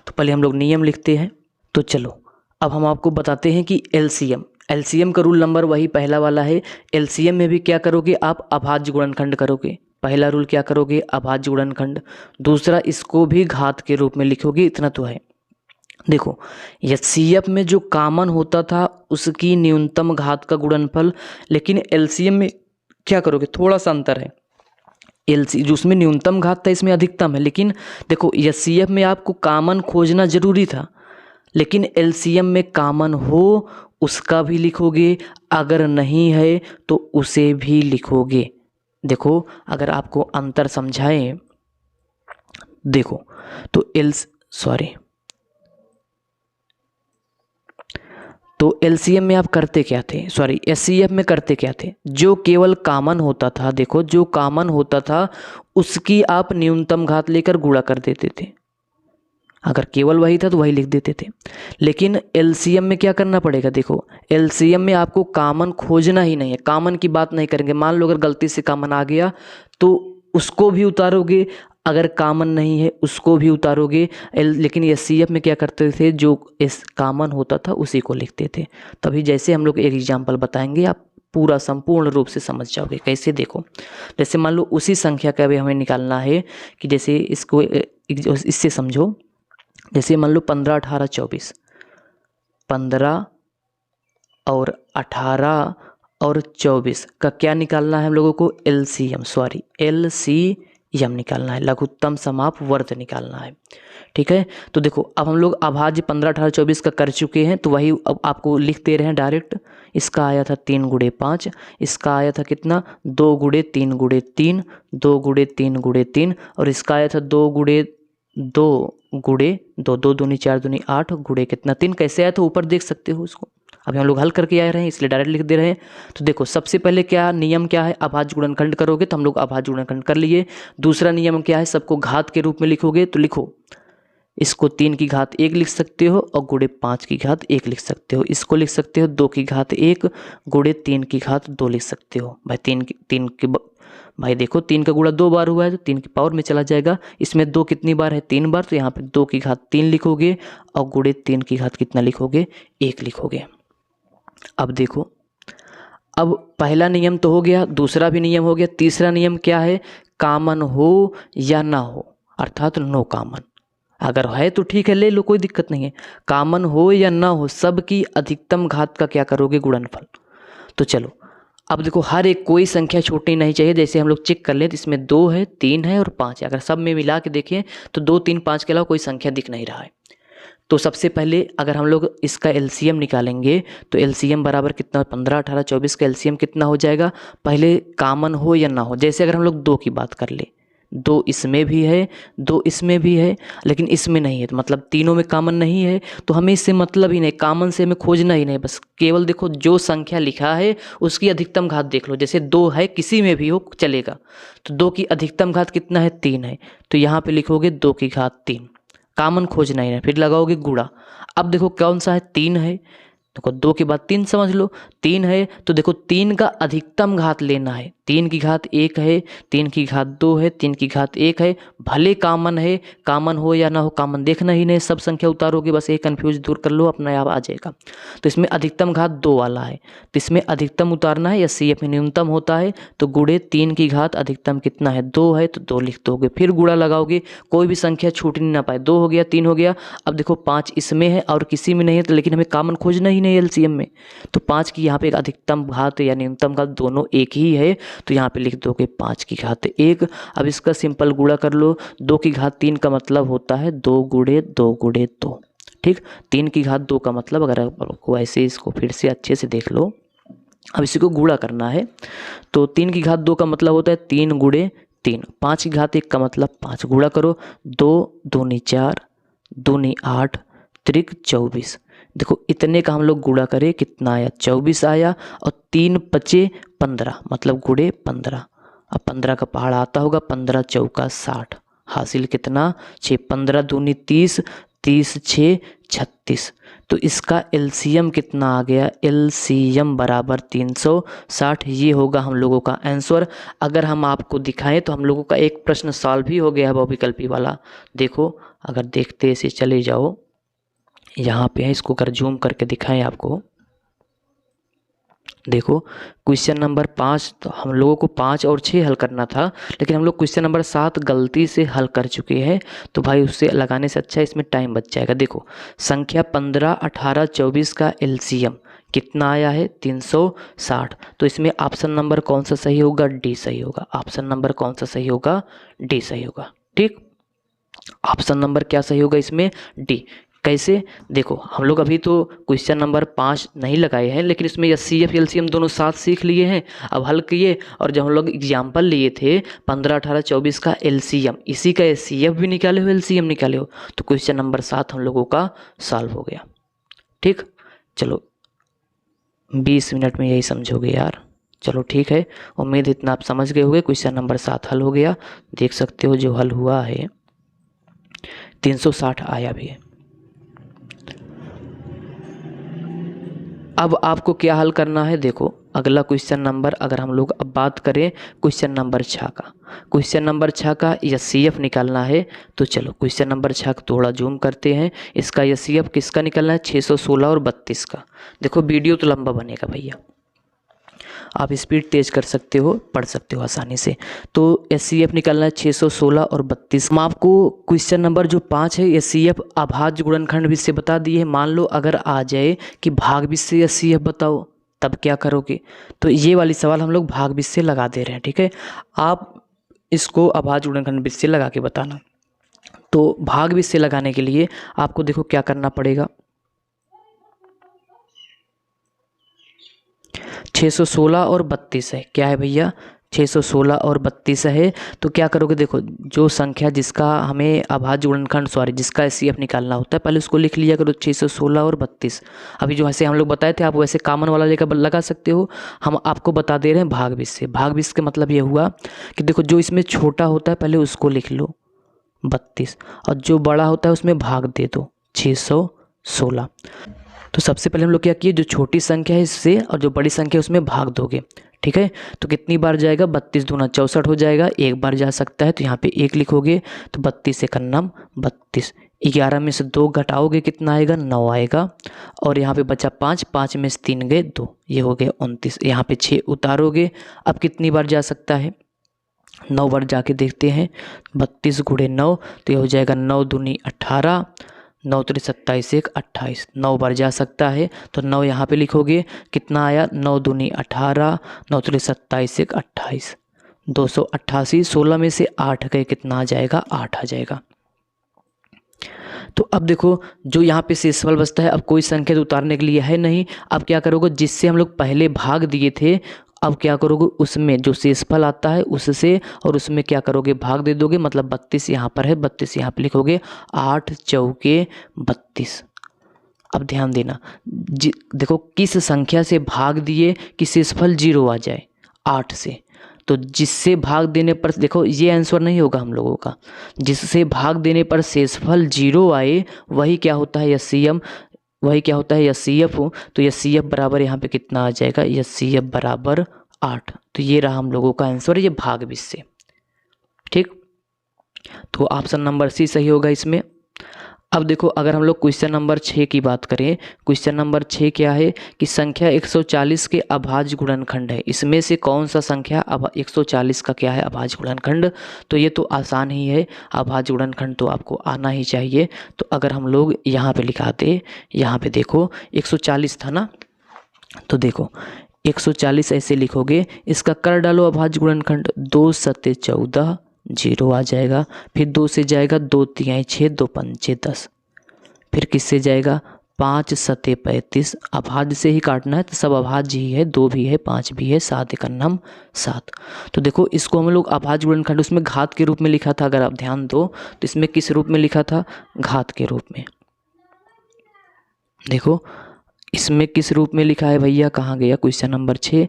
तो पहले हम लोग नियम लिखते हैं। तो चलो अब हम आपको बताते हैं कि एलसीएम का रूल नंबर वही पहला वाला है। एलसीएम में भी क्या करोगे, आप अभाज्य गुणनखंड करोगे। पहला रूल क्या करोगे, अभाज्य गुणनखंड। दूसरा इसको भी घात के रूप में लिखोगे, इतना तो है। देखो एचसीएफ में जो कॉमन होता था उसकी न्यूनतम घात का गुणनफल, लेकिन एलसीएम में क्या करोगे, थोड़ा सा अंतर है। जो उसमें न्यूनतम घात था इसमें अधिकतम है। लेकिन देखो एचसीएफ में आपको कॉमन खोजना जरूरी था, लेकिन एलसीएम में कॉमन हो उसका भी लिखोगे, अगर नहीं है तो उसे भी लिखोगे। देखो अगर आपको अंतर समझाएं, देखो तो तो एलसीएम में आप करते क्या थे, सॉरी एचसीएफ में करते क्या थे, जो केवल कॉमन होता था, देखो जो कॉमन होता था उसकी आप न्यूनतम घात लेकर गुणा कर देते थे। अगर केवल वही था तो वही लिख देते थे। लेकिन एलसीएम में क्या करना पड़ेगा, देखो एलसीएम में आपको कॉमन खोजना ही नहीं है, कॉमन की बात नहीं करेंगे। मान लो अगर गलती से कॉमन आ गया तो उसको भी उतारोगे, अगर कॉमन नहीं है उसको भी उतारोगे। लेकिन एचसीएफ में क्या करते थे, जो इस कॉमन होता था उसी को लिखते थे। तभी जैसे हम लोग एक एग्जाम्पल बताएंगे आप पूरा संपूर्ण रूप से समझ जाओगे। कैसे, देखो जैसे मान लो उसी संख्या का भी हमें निकालना है कि जैसे इसको इससे समझो, जैसे मान लो 15, 18, 24, 15 और 18 और 24 का क्या निकालना है हम लोगों को, एलसीएम, सॉरी एलसीएम निकालना है, लघुत्तम समाप वर्ग निकालना है। ठीक है, तो देखो अब हम लोग अभाज्य 15, 18, 24 का कर चुके हैं, तो वही अब आपको लिख दे रहे हैं डायरेक्ट। इसका आया था 3 गुणे 5, इसका आया था कितना 2 गुणे 3 गुणे 3, 2 गुणे 3 गुणे 3, और इसका आया था 2 गुणे 2 गुणे 2, 2 दूनी 4 दूनी 8 गुणे कितना 3। कैसे आया तो ऊपर देख सकते हो उसको, अभी हम लोग हल करके आ रहे हैं इसलिए डायरेक्ट लिख दे रहे हैं। तो देखो सबसे पहले क्या नियम क्या है, अभाज्य गुणनखंड करोगे तो हम लोग अभाज्य गुणनखंड कर लिए। दूसरा नियम क्या है, सबको घात के रूप में लिखोगे, तो लिखो इसको 3 की घात 1 लिख सकते हो और गुणे 5 की घात 1 लिख सकते हो। इसको लिख सकते हो 2 की घात 1 गुणे 3 की घात 2 लिख सकते हो। भाई 3 की भाई देखो 3 का गुणा 2 बार हुआ है तो 3 की पावर में चला जाएगा। इसमें 2 कितनी बार है, 3 बार, तो यहाँ पे 2 की घात 3 लिखोगे और गुणे 3 की घात कितना लिखोगे, 1 लिखोगे। अब देखो, अब पहला नियम तो हो गया, दूसरा भी नियम हो गया, तीसरा नियम क्या है, कॉमन हो या ना हो, अर्थात नो कॉमन। अगर है तो ठीक है ले लो, कोई दिक्कत नहीं है। कॉमन हो या ना हो, सब की अधिकतम घात का क्या करोगे, गुणनफल। तो चलो अब देखो हर एक कोई संख्या छोटी नहीं चाहिए। जैसे हम लोग चेक कर लें तो इसमें 2 है, 3 है और 5 है। अगर सब में मिला के देखें तो 2, 3, 5 के अलावा कोई संख्या दिख नहीं रहा है। तो सबसे पहले अगर हम लोग इसका एलसीएम निकालेंगे तो एलसीएम बराबर कितना, 15, 18, 24 का एलसीएम कितना हो जाएगा। पहले कॉमन हो या ना हो, जैसे अगर हम लोग 2 की बात कर ले, 2 इसमें भी है, 2 इसमें भी है, लेकिन इसमें नहीं है, तो मतलब तीनों में कॉमन नहीं है, तो हमें इससे मतलब ही नहीं, कॉमन से हमें खोजना ही नहीं। बस केवल देखो जो संख्या लिखा है उसकी अधिकतम घात देख लो। जैसे 2 है, किसी में भी हो चलेगा, तो 2 की अधिकतम घात कितना है, 3 है, तो यहाँ पे लिखोगे 2 की घात 3, कॉमन खोजना ही नहीं, फिर लगाओगे गुणा। अब देखो कौन सा है, 3 है, देखो 2 के बाद 3 समझ लो, 3 है तो देखो 3 का अधिकतम घात लेना है। 3 की घात 1 है, 3 की घात 2 है, 3 की घात 1 है, भले कॉमन है, कॉमन हो या ना हो कॉमन देखना ही नहीं, सब संख्या उतारोगे, बस एक कन्फ्यूज दूर कर लो, अपना आप आ जाएगा। तो इसमें अधिकतम घात 2 वाला है, तो इसमें अधिकतम उतारना है, या सी में न्यूनतम होता है, तो गुणे 3 की घात अधिकतम कितना है, 2 है, तो 2 लिख दोगे, फिर गुणा लगाओगे, कोई भी संख्या छूट नहीं ना पाए, 2 हो गया, 3 हो गया। अब देखो 5 इसमें है और किसी में नहीं है, तो लेकिन हमें कॉमन खोजना ही नहीं एलसीएम में, तो 5 की यहाँ पे एक अधिकतम घात या न्यूनतम घात दोनों एक ही है, तो यहाँ पे लिख दोगे 5 की घात 1। अब इसका सिंपल गुणा कर लो, 2 की घात 3 का मतलब होता है 2 गुणे 2 गुणे 2, ठीक। 3 की घात 2 का मतलब, अगर आपको ऐसे इसको फिर से अच्छे से देख लो, अब इसी को गुणा करना है, तो 3 की घात 2 का मतलब होता है 3 गुणे 3, 5 की घात 1 का मतलब 5, गुणा करो, 2 दूनी 4 दूनी 8 त्रिक 24। देखो इतने का हम लोग गुणा करें कितना आया, 24 आया, और 3 पचे 15, मतलब गुणे 15। अब 15 का पहाड़ आता होगा, 15 चौका 60, हासिल कितना 6, 15 दूनी 30, 30 6 36। तो इसका एलसीएम कितना आ गया, एलसीएम बराबर 360। ये होगा हम लोगों का आंसर। अगर हम आपको दिखाएं तो हम लोगों का एक प्रश्न सॉल्व भी हो गया है बहुविकल्पी वाला। देखो अगर देखते ऐसे चले जाओ, यहाँ पे है, इसको अगर जूम करके दिखाएं आपको, देखो क्वेश्चन नंबर 5, तो हम लोगों को 5 और 6 हल करना था, लेकिन हम लोग क्वेश्चन नंबर 7 गलती से हल कर चुके हैं, तो भाई उससे लगाने से अच्छा इसमें टाइम बच जाएगा। देखो संख्या 15, 18, 24 का एलसीएम कितना आया है, 360। तो इसमें ऑप्शन नंबर कौन सा सही होगा, डी सही होगा। ऑप्शन नंबर कौन सा सही होगा, डी सही होगा, ठीक। ऑप्शन नंबर क्या सही होगा इसमें, डी। कैसे, देखो हम लोग अभी तो क्वेश्चन नंबर 5 नहीं लगाए हैं, लेकिन इसमें एचसीएफ एलसीएम दोनों साथ सीख लिए हैं, अब हल किए। और जब हम लोग एग्जाम्पल लिए थे 15, 18, 24 का एलसीएम, इसी का एचसीएफ भी निकाले हो, एलसीएम निकाले हो, तो क्वेश्चन नंबर 7 हम लोगों का सॉल्व हो गया, ठीक। चलो 20 मिनट में यही समझोगे यार। चलो ठीक है, उम्मीद इतना आप समझ गए होंगे। क्वेश्चन नंबर 7 हल हो गया, देख सकते हो जो हल हुआ है 360 आया भी है। अब आपको क्या हल करना है, देखो अगला क्वेश्चन नंबर, अगर हम लोग अब बात करें क्वेश्चन नंबर 6 का, क्वेश्चन नंबर 6 का एचसीएफ निकालना है। तो चलो क्वेश्चन नंबर 6 को थोड़ा जूम करते हैं। इसका एचसीएफ किसका निकालना है, 616 और 32 का। देखो वीडियो तो लंबा बनेगा भैया, आप स्पीड तेज कर सकते हो, पढ़ सकते हो आसानी से। तो एचसीएफ निकालना है 616 और 32। हम आपको क्वेश्चन नंबर जो 5 है एचसीएफ अभाज्य गुणनखंड विधि से बता दिए है। मान लो अगर आ जाए कि भाग विधि से एचसीएफ बताओ, तब क्या करोगे। तो ये वाली सवाल हम लोग भाग विधि से लगा दे रहे हैं, ठीक है। आप इसको अभाज्य गुणनखंड विधि से लगा के बताना। तो भाग विधि से लगाने के लिए आपको देखो क्या करना पड़ेगा, 616 और 32 है। क्या है भैया, 616 और 32 है। तो क्या करोगे, देखो जो संख्या जिसका हमें अभाज्य गुणनखंड जिसका एचसीएफ निकालना होता है, पहले उसको लिख लिया करो 616 और 32। अभी जो ऐसे हम लोग बताए थे, आप वैसे कॉमन वाला लेकर लगा सकते हो। हम आपको बता दे रहे हैं भाग विधि से। भाग विधि का मतलब ये हुआ कि देखो जो इसमें छोटा होता है पहले उसको लिख लो 32, और जो बड़ा होता है उसमें भाग दे दो 616। तो सबसे पहले हम लोग क्या किए, जो छोटी संख्या है इससे और जो बड़ी संख्या है उसमें भाग दोगे, ठीक है। तो कितनी बार जाएगा, 32 दूना 64 हो जाएगा। एक बार जा सकता है तो यहाँ पे 1 लिखोगे, तो 32 एक अन्नम 32। 11 में से 2 घटाओगे कितना आएगा, 9 आएगा। और यहाँ पे बचा 5, 5 में से 3 गए 2, ये हो गया 29। यहाँ पे 6 उतारोगे। अब कितनी बार जा सकता है, 9 बार जाके देखते हैं। 32 गुणे 9, तो ये हो जाएगा 9 दूनी 18, 9 3 27 1 28। 9 बार जा सकता है तो 9 यहाँ पे लिखोगे, कितना आया, 9 दूनी 18, 9 3 27 1 28, 288। 16 में से 8 गए, कितना आ जाएगा, 8 आ जाएगा। तो अब देखो जो यहाँ पे शेषफल बचता है, अब कोई संख्या तो उतारने के लिए है नहीं। अब क्या करोगे, जिससे हम लोग पहले भाग दिए थे, अब क्या करोगे, उसमें जो शेषफल आता है उससे, और उसमें क्या करोगे, भाग दे दोगे। मतलब 32 यहाँ पर है, 32 यहाँ पे लिखोगे, 8 चौके 32। अब ध्यान देना, देखो किस संख्या से भाग दिए कि शेषफल 0 आ जाए, 8 से। तो जिससे भाग देने पर, देखो ये आंसर नहीं होगा हम लोगों का, जिससे भाग देने पर शेषफल 0 आए वही क्या होता है एचसीएम, वही क्या होता है एचसीएफ। तो एचसीएफ बराबर यहाँ पे कितना आ जाएगा, एचसीएफ बराबर 8। तो ये रहा हम लोगों का आंसर, ये भाग विधि से, ठीक। तो ऑप्शन नंबर सी सही होगा इसमें। अब देखो अगर हम लोग क्वेश्चन नंबर 6 की बात करें, क्वेश्चन नंबर 6 क्या है कि संख्या 140 के अभाज्य गुणनखंड है। इसमें से कौन सा संख्या अब 140 का क्या है, अभाज्य गुणनखंड। तो ये तो आसान ही है, अभाज्य गुणनखंड तो आपको आना ही चाहिए। तो अगर हम लोग यहाँ पे लिखाते, यहाँ पे देखो 140 था ना, तो देखो 140 ऐसे लिखोगे, इसका कर डालो अभाज्य गुणनखंड, 2 सत्ते 14, 0 आ जाएगा। फिर 2 से जाएगा, 2 तिहाई 6, 2 पंचे 10। फिर किससे जाएगा, 5 सत्ते 35। अभाज्य से ही काटना है तो सब अभाज्य ही है, 2 भी है 5 भी है, 7 एक अन्नम 7। तो देखो इसको हम लोग अभाज्य गुणनखंड, उसमें घात के रूप में लिखा था। अगर आप ध्यान दो तो इसमें किस रूप में लिखा था, घात के रूप में। देखो इसमें किस रूप में लिखा है भैया, कहाँ गया क्वेश्चन नंबर 6,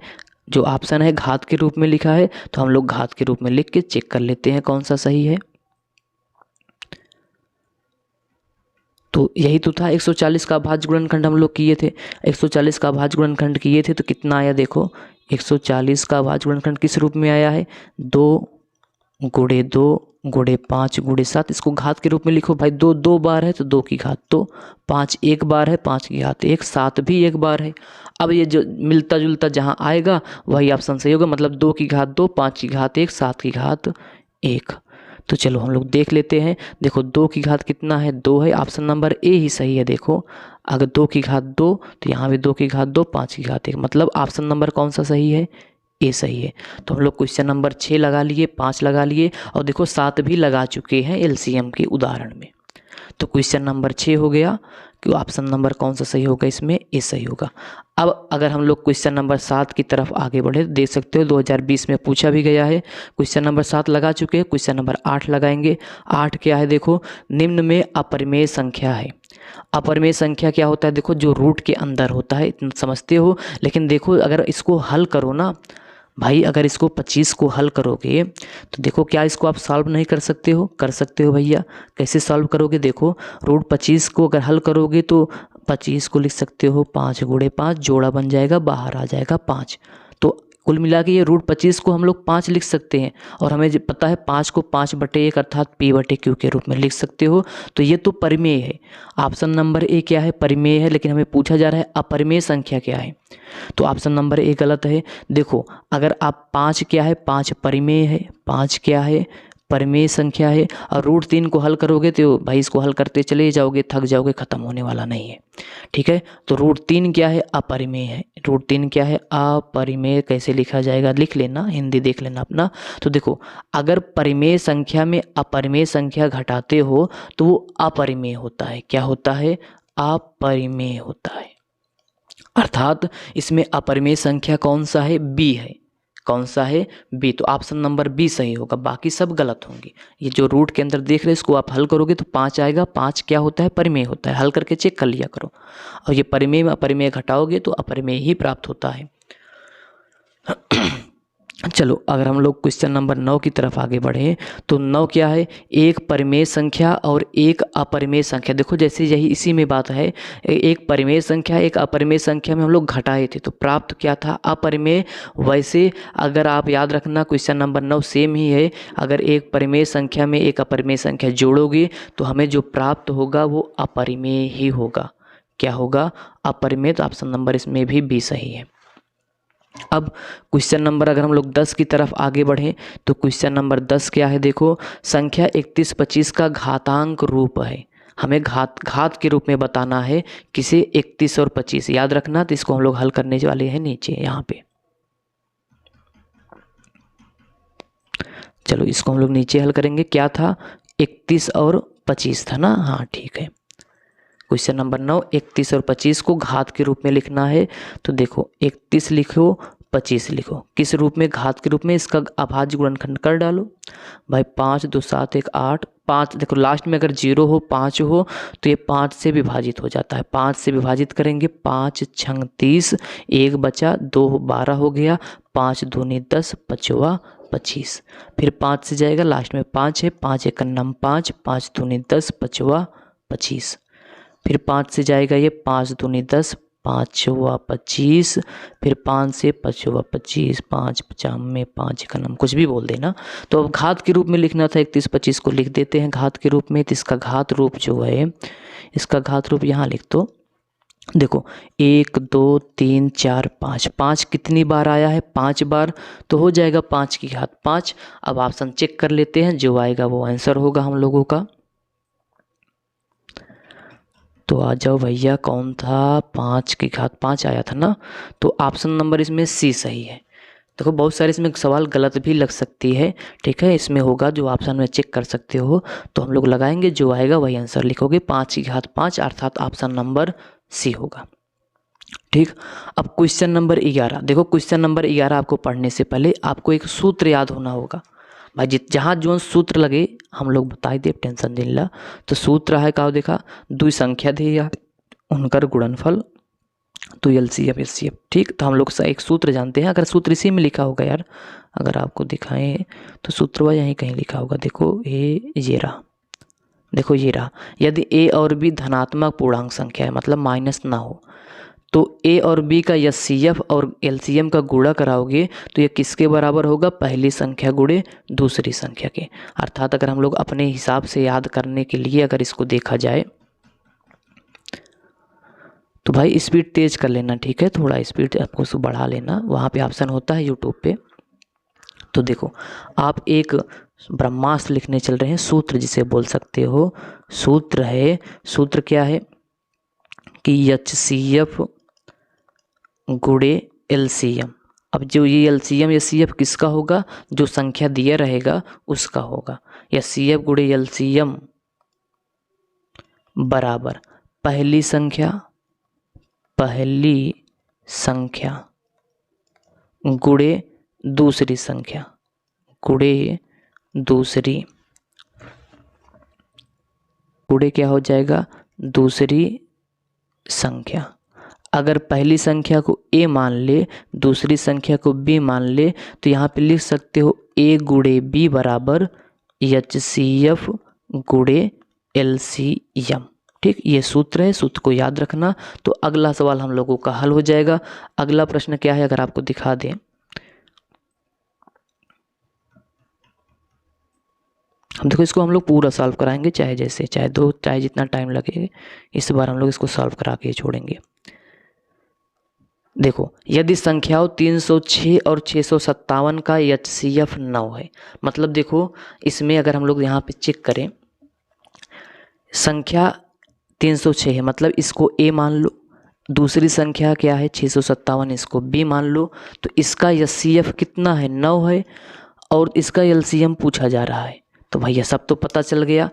जो ऑप्शन है घात के रूप में लिखा है। तो हम लोग घात के रूप में लिख के चेक कर लेते हैं कौन सा सही है। तो यही तो था 140 का अभाज्य गुणनखंड हम लोग किए थे। 140 का अभाज्य गुणनखंड किए थे तो कितना आया, देखो 140 का अभाज्य गुणनखंड किस रूप में आया है, 2 गुणे 2 गुणे 5 गुणे 7। इसको घात के रूप में लिखो भाई, 2 2 बार है तो 2 की घात 2, 5 एक बार है 5 की घात 1, 7 भी एक बार है। अब ये जो मिलता जुलता जहाँ आएगा वही ऑप्शन सही होगा। मतलब 2 की घात 2, 5 की घात 1, 7 की घात 1। तो चलो हम लोग देख लेते हैं। देखो 2 की घात कितना है, 2 है, ऑप्शन नंबर ए ही सही है। देखो अगर 2 की घात 2 तो यहाँ भी 2 की घात 2, 5 की घात 1, मतलब ऑप्शन नंबर कौन सा सही है, ए सही है। तो हम लोग क्वेश्चन नंबर 6 लगा लिए, 5 लगा लिए, और देखो 7 भी लगा चुके हैं एलसीएम के उदाहरण में। तो क्वेश्चन नंबर 6 हो गया कि ऑप्शन नंबर कौन सा सही होगा, इसमें ए सही होगा। अब अगर हम लोग क्वेश्चन नंबर 7 की तरफ आगे बढ़े, देख सकते हो 2020 में पूछा भी गया है। क्वेश्चन नंबर 7 लगा चुके हैं, क्वेश्चन नंबर 8 लगाएंगे। 8 क्या है, देखो निम्न में अपरिमेय संख्या है। अपरिमेय संख्या क्या होता है, देखो जो रूट के अंदर होता है, इतना समझते हो। लेकिन देखो अगर इसको हल करो ना भाई, अगर इसको 25 को हल करोगे तो देखो क्या इसको आप सॉल्व नहीं कर सकते हो? कर सकते हो भैया। कैसे सॉल्व करोगे? देखो रूट 25 को अगर हल करोगे तो 25 को लिख सकते हो 5 गुणे 5, जोड़ा बन जाएगा, बाहर आ जाएगा 5। तो कुल मिला के ये रूट 25 को हम लोग 5 लिख सकते हैं। और हमें जो पता है 5 को 5/1 अर्थात p/q के रूप में लिख सकते हो। तो ये तो परिमेय है। ऑप्शन नंबर ए क्या है? परिमेय है। लेकिन हमें पूछा जा रहा है अपरिमेय संख्या क्या है, तो ऑप्शन नंबर ए गलत है। देखो अगर आप 5 क्या है, 5 परिमेय है, 5 क्या है, परिमेय संख्या है। और रूट 3 को हल करोगे तो भाई इसको हल करते चले जाओगे, थक जाओगे, ख़त्म होने वाला नहीं है। ठीक है, तो रूट 3 क्या है? अपरिमेय है। रूट 3 क्या है? अपरिमेय। कैसे लिखा जाएगा लिख लेना, हिंदी देख लेना अपना। तो देखो अगर परिमेय संख्या में अपरिमेय संख्या घटाते हो तो वो अपरिमेय होता है। क्या होता है? अपरिमेय होता है। अर्थात इसमें अपरिमेय संख्या कौन सा है? बी है। कौन सा है? बी। तो ऑप्शन नंबर बी सही होगा, बाकी सब गलत होंगे। ये जो रूट के अंदर देख रहे हैं इसको आप हल करोगे तो 5 आएगा। 5 क्या होता है? परिमेय होता है। हल करके चेक कर लिया करो। और ये परिमेय में अपरिमेय घटाओगे तो अपरिमेय ही प्राप्त होता है। चलो अगर हम लोग क्वेश्चन नंबर 9 की तरफ आगे बढ़ें तो 9 क्या है? एक परिमेय संख्या और एक अपरिमेय संख्या। देखो जैसे यही इसी में बात है, एक परिमेय संख्या एक अपरिमेय संख्या में हम लोग घटाए थे तो प्राप्त क्या था? अपरिमेय। वैसे अगर आप याद रखना क्वेश्चन नंबर 9 सेम ही है। अगर एक परिमेय संख्या में एक अपरिमेय संख्या जोड़ोगे तो हमें जो प्राप्त होगा वो अपरिमेय ही होगा। क्या होगा? अपरिमेय। तो ऑप्शन नंबर इसमें भी बी सही है। अब क्वेश्चन नंबर अगर हम लोग 10 की तरफ आगे बढ़ें तो क्वेश्चन नंबर 10 क्या है? देखो संख्या 31 25 का घातांक रूप है। हमें घात के रूप में बताना है किसे? 31 और 25 याद रखना। तो इसको हम लोग हल करने वाले हैं नीचे यहाँ पे। चलो इसको हम लोग नीचे हल करेंगे। क्या था? 31 और 25 था ना? हाँ ठीक है। क्वेश्चन नंबर 9 31 और 25 को घात के रूप में लिखना है। तो देखो 31 लिखो 25 लिखो, किस रूप में? घात के रूप में। इसका अभाज्य गुणनखंड कर डालो भाई। 5 2 7 1 8। 5 देखो लास्ट में अगर 0 हो 5 हो तो ये 5 से विभाजित हो जाता है। 5 से विभाजित करेंगे, 5 छंग 30, 1 बचा, 2 12 हो गया, 5 दूनी 10, 5 25। फिर 5 से जाएगा, लास्ट में 5 है, 5 1 9 5, 5 दूनी 10, 5 25। फिर 5 से जाएगा ये, 5 दूनी 10, 5 25। फिर 5 से 5 25, 5 55, 5 1 कुछ भी बोल देना। तो अब घात के रूप में लिखना था 31 25 को लिख देते हैं घात के रूप में। तो इसका घात रूप जो है, इसका घात रूप यहाँ लिख दो। देखो 1 2 3 4 5, 5 कितनी बार आया है? 5 बार। तो हो जाएगा 5 की घात 5। अब ऑप्शन चेक कर लेते हैं, जो आएगा वो आंसर होगा हम लोगों का। तो आ जाओ भैया, कौन था? 5 की घात 5 आया था ना? तो ऑप्शन नंबर इसमें सी सही है। देखो बहुत सारे इसमें सवाल गलत भी लग सकती है, ठीक है। इसमें होगा जो ऑप्शन में चेक कर सकते हो, तो हम लोग लगाएंगे, जो आएगा वही आंसर लिखोगे। 5 की घात 5 अर्थात ऑप्शन नंबर सी होगा। ठीक। अब क्वेश्चन नंबर 11 देखो। क्वेश्चन नंबर 11 आपको पढ़ने से पहले आपको एक सूत्र याद होना होगा भाई। जहाँ जो सूत्र लगे हम लोग बताई दे, टेंशन दिन ला। तो सूत्र है का? देखा दुई संख्या दिया उनकर गुणनफल, तो एलसीएम एचसीएफ। ठीक। तो हम लोग एक सूत्र जानते हैं। अगर सूत्र इसी में लिखा होगा यार, अगर आपको दिखाएं तो सूत्र वह यहीं कहीं लिखा होगा। देखो ये रहा। देखो ये रहा। यदि ए और बी धनात्मक पूर्णांक संख्या है, मतलब माइनस ना हो, तो ए और बी का एचसीएफ और एलसीएम का गुणा कराओगे तो ये किसके बराबर होगा? पहली संख्या गुणे दूसरी संख्या के। अर्थात अगर हम लोग अपने हिसाब से याद करने के लिए अगर इसको देखा जाए तो भाई स्पीड तेज कर लेना, ठीक है। थोड़ा स्पीड आपको उसको बढ़ा लेना, वहाँ पे ऑप्शन होता है यूट्यूब पे। तो देखो आप एक ब्रह्मास्त्र लिखने चल रहे हैं, सूत्र जिसे बोल सकते हो। सूत्र है, सूत्र क्या है कि एचसीएफ गुणे एलसीएम। अब जो ये एलसीएम एचसीएफ किसका होगा? जो संख्या दिया रहेगा उसका होगा। एचसीएफ गुणे एलसीएम बराबर पहली संख्या गुणे दूसरी संख्या गुणे क्या हो जाएगा? दूसरी संख्या। अगर पहली संख्या को a मान ले, दूसरी संख्या को b मान ले, तो यहाँ पे लिख सकते हो a गुणे b बराबर HCF गुणे LCM। ठीक, ये सूत्र है, सूत्र को याद रखना। तो अगला सवाल हम लोगों का हल हो जाएगा। अगला प्रश्न क्या है, अगर आपको दिखा दें, देखो इसको हम लोग पूरा सॉल्व कराएंगे, चाहे जैसे चाहे जितना टाइम लगे, इस बार हम लोग इसको सॉल्व करा के छोड़ेंगे। देखो, यदि संख्याओं 306 और 657 का HCF 9 है, मतलब देखो इसमें अगर हम लोग यहाँ पे चेक करें, संख्या 306 है, मतलब इसको a मान लो, दूसरी संख्या क्या है 657, इसको b मान लो, तो इसका HCF कितना है 9 है, और इसका LCM पूछा जा रहा है। तो भैया सब तो पता चल गया।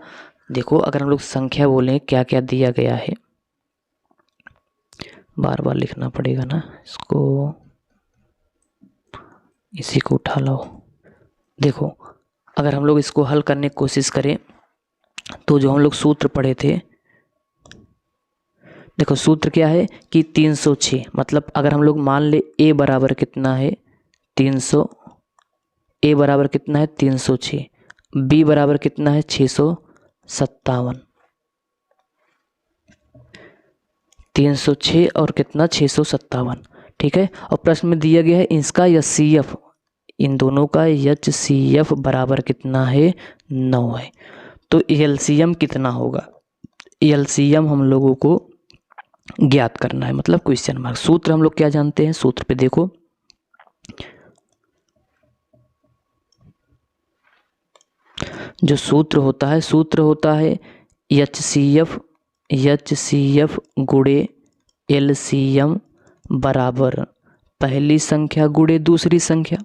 देखो अगर हम लोग संख्या बोलें क्या क्या दिया गया है, बार बार लिखना पड़ेगा ना इसको, इसी को उठा लो। देखो अगर हम लोग इसको हल करने की कोशिश करें, तो जो हम लोग सूत्र पढ़े थे, देखो सूत्र क्या है कि 306, मतलब अगर हम लोग मान ले a बराबर कितना है 300, a बराबर कितना है 306, b बराबर कितना है 657, 306 और कितना 657। ठीक है, और प्रश्न में दिया गया है इसका HCF, इन दोनों का HCF बराबर कितना है 9 है। तो LCM कितना होगा, LCM हम लोगों को ज्ञात करना है, मतलब क्वेश्चन मार्क। सूत्र हम लोग क्या जानते हैं, सूत्र पे देखो, जो सूत्र होता है HCF गुणे LCM बराबर पहली संख्या गुणे दूसरी संख्या।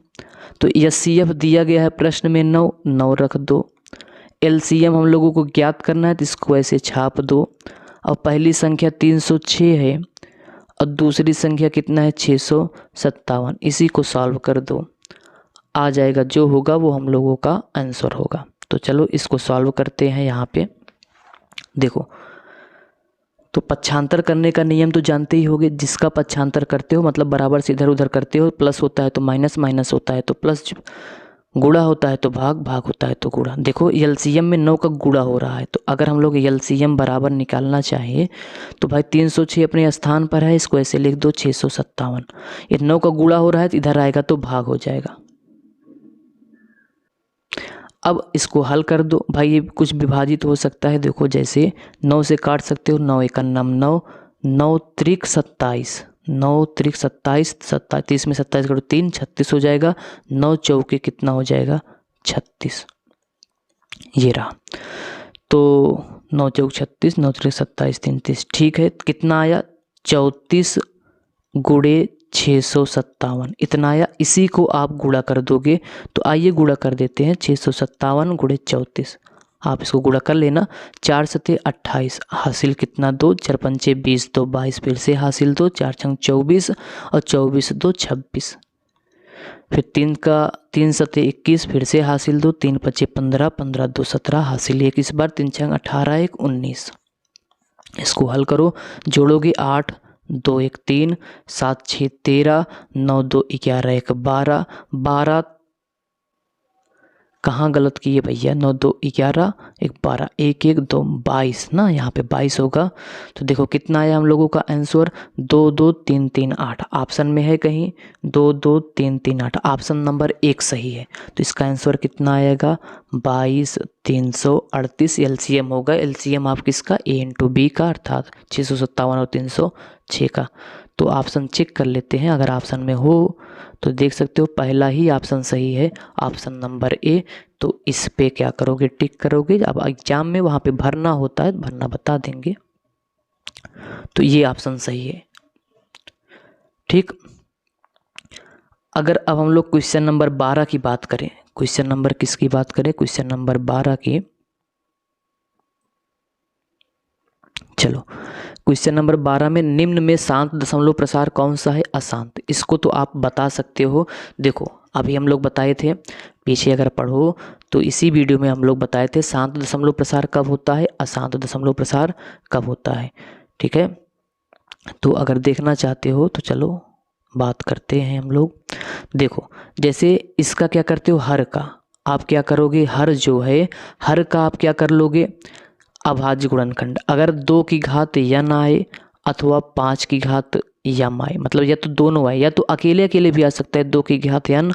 तो HCF दिया गया है प्रश्न में 9 रख दो, LCM हम लोगों को ज्ञात करना है, तो इसको ऐसे छाप दो। और पहली संख्या 306 है और दूसरी संख्या कितना है 657, इसी को सॉल्व कर दो, आ जाएगा, जो होगा वो हम लोगों का आंसर होगा। तो चलो इसको सॉल्व करते हैं। यहाँ पे देखो, तो पक्षांतर करने का नियम तो जानते ही होगे, जिसका पक्षांतर करते हो मतलब बराबर से इधर उधर करते हो, प्लस होता है तो माइनस, माइनस होता है तो प्लस, गुणा होता है तो भाग, भाग होता है तो गुणा। देखो LCM में 9 का गुणा हो रहा है, तो अगर हम लोग LCM बराबर निकालना चाहिए तो भाई 306 अपने स्थान पर है, इसको ऐसे लिख दो 657, ये 9 का गुणा हो रहा है तो इधर आएगा तो भाग हो जाएगा। अब इसको हल कर दो भाई, ये कुछ विभाजित हो सकता है, देखो जैसे 9 से काट सकते हो, 9 1 9, 9 त्रिक 27, 9 त्रिक 27, 30 में 27 करो 3, 36 हो जाएगा, 9 चौके कितना हो जाएगा 36, ये रहा। तो 9 चौक 36, 9 त्रिक 27, 33, ठीक है, कितना आया 34 गुणे 657, इतना आया। इसी को आप गुणा कर दोगे, तो आइए गुणा कर देते हैं, 657 गुणे 34, आप इसको गुणा कर लेना, 4 सते 28, हासिल कितना 2, 4 पंचे 20, 2 22, फिर से हासिल 2, 4 छंग 24 और 24 2 26, फिर 3 सते 21, फिर से हासिल 2, 3 पचे 15, 15 2 17, हासिल 1, इस बार 3 छंग 18 1 19। इसको हल करो, जोड़ोगे 8 2 1 3, 7 6 13, 9 2 11 1 12, 12 कहाँ गलत किए भैया, 9 2 11 1 12, 1 1 2 22 ना, यहाँ पे 22 होगा। तो देखो कितना आया हम लोगों का आंसर 2 2 3 3 8, ऑप्शन में है कहीं 2 2 3 3 8, ऑप्शन नंबर 1 सही है। तो इसका आंसर कितना आएगा 22 338, LCM होगा, LCM आप किसका A × B का, अर्थात 657 और 306 का। तो ऑप्शन चेक कर लेते हैं, अगर ऑप्शन में हो तो देख सकते हो पहला ही ऑप्शन सही है, ऑप्शन नंबर A। तो इस पे क्या करोगे, टिक करोगे, अब एग्जाम में वहाँ पे भरना होता है, भरना बता देंगे। तो ये ऑप्शन सही है, ठीक। अगर अब हम लोग क्वेश्चन नंबर 12 की बात करें, क्वेश्चन नंबर किसकी बात करें, क्वेश्चन नंबर 12 की। चलो क्वेश्चन नंबर 12 में निम्न में शांत दशमलव प्रसार कौन सा है, अशांत। इसको तो आप बता सकते हो। देखो अभी हम लोग बताए थे, पीछे अगर पढ़ो तो इसी वीडियो में हम लोग बताए थे शांत दशमलव प्रसार कब होता है, अशांत दशमलव प्रसार कब होता है। ठीक है, तो अगर देखना चाहते हो तो चलो बात करते हैं हम लोग। देखो जैसे इसका क्या करते हो, हर का आप क्या करोगे, हर जो है हर का आप क्या कर लोगे, अभाज्य गुणनखंड। अगर 2 की घात n आए अथवा 5 की घात m आए, मतलब या तो दोनों आए या तो अकेले अकेले भी आ सकता है 2 की घात n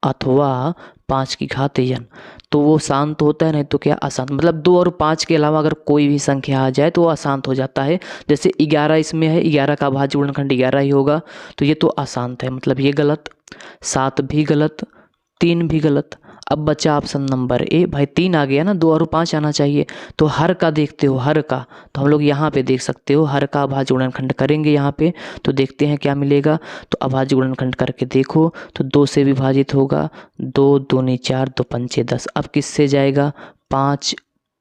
अथवा 5 की घात n, तो वो शांत होता है, नहीं तो क्या अशांत। मतलब 2 और 5 के अलावा अगर कोई भी संख्या आ जाए तो वो अशांत हो जाता है। जैसे 11 इसमें है, 11 का अभाज्य गुणनखंड 11 ही होगा, तो ये तो अशांत है, मतलब ये गलत। 7 भी गलत, 3 भी गलत। अब बचा ऑप्शन नंबर ए, भाई 3 आ गया ना, 2 और 5 आना चाहिए। तो हर का देखते हो, हर का तो हम लोग यहाँ पे देख सकते हो, हर का अभाज्य गुणनखंड करेंगे यहाँ पे, तो देखते हैं क्या मिलेगा। तो अभाज्य गुणनखंड करके देखो तो 2 से विभाजित होगा, 2 दूनी 4, 2 पंचे 10। अब किससे जाएगा, 5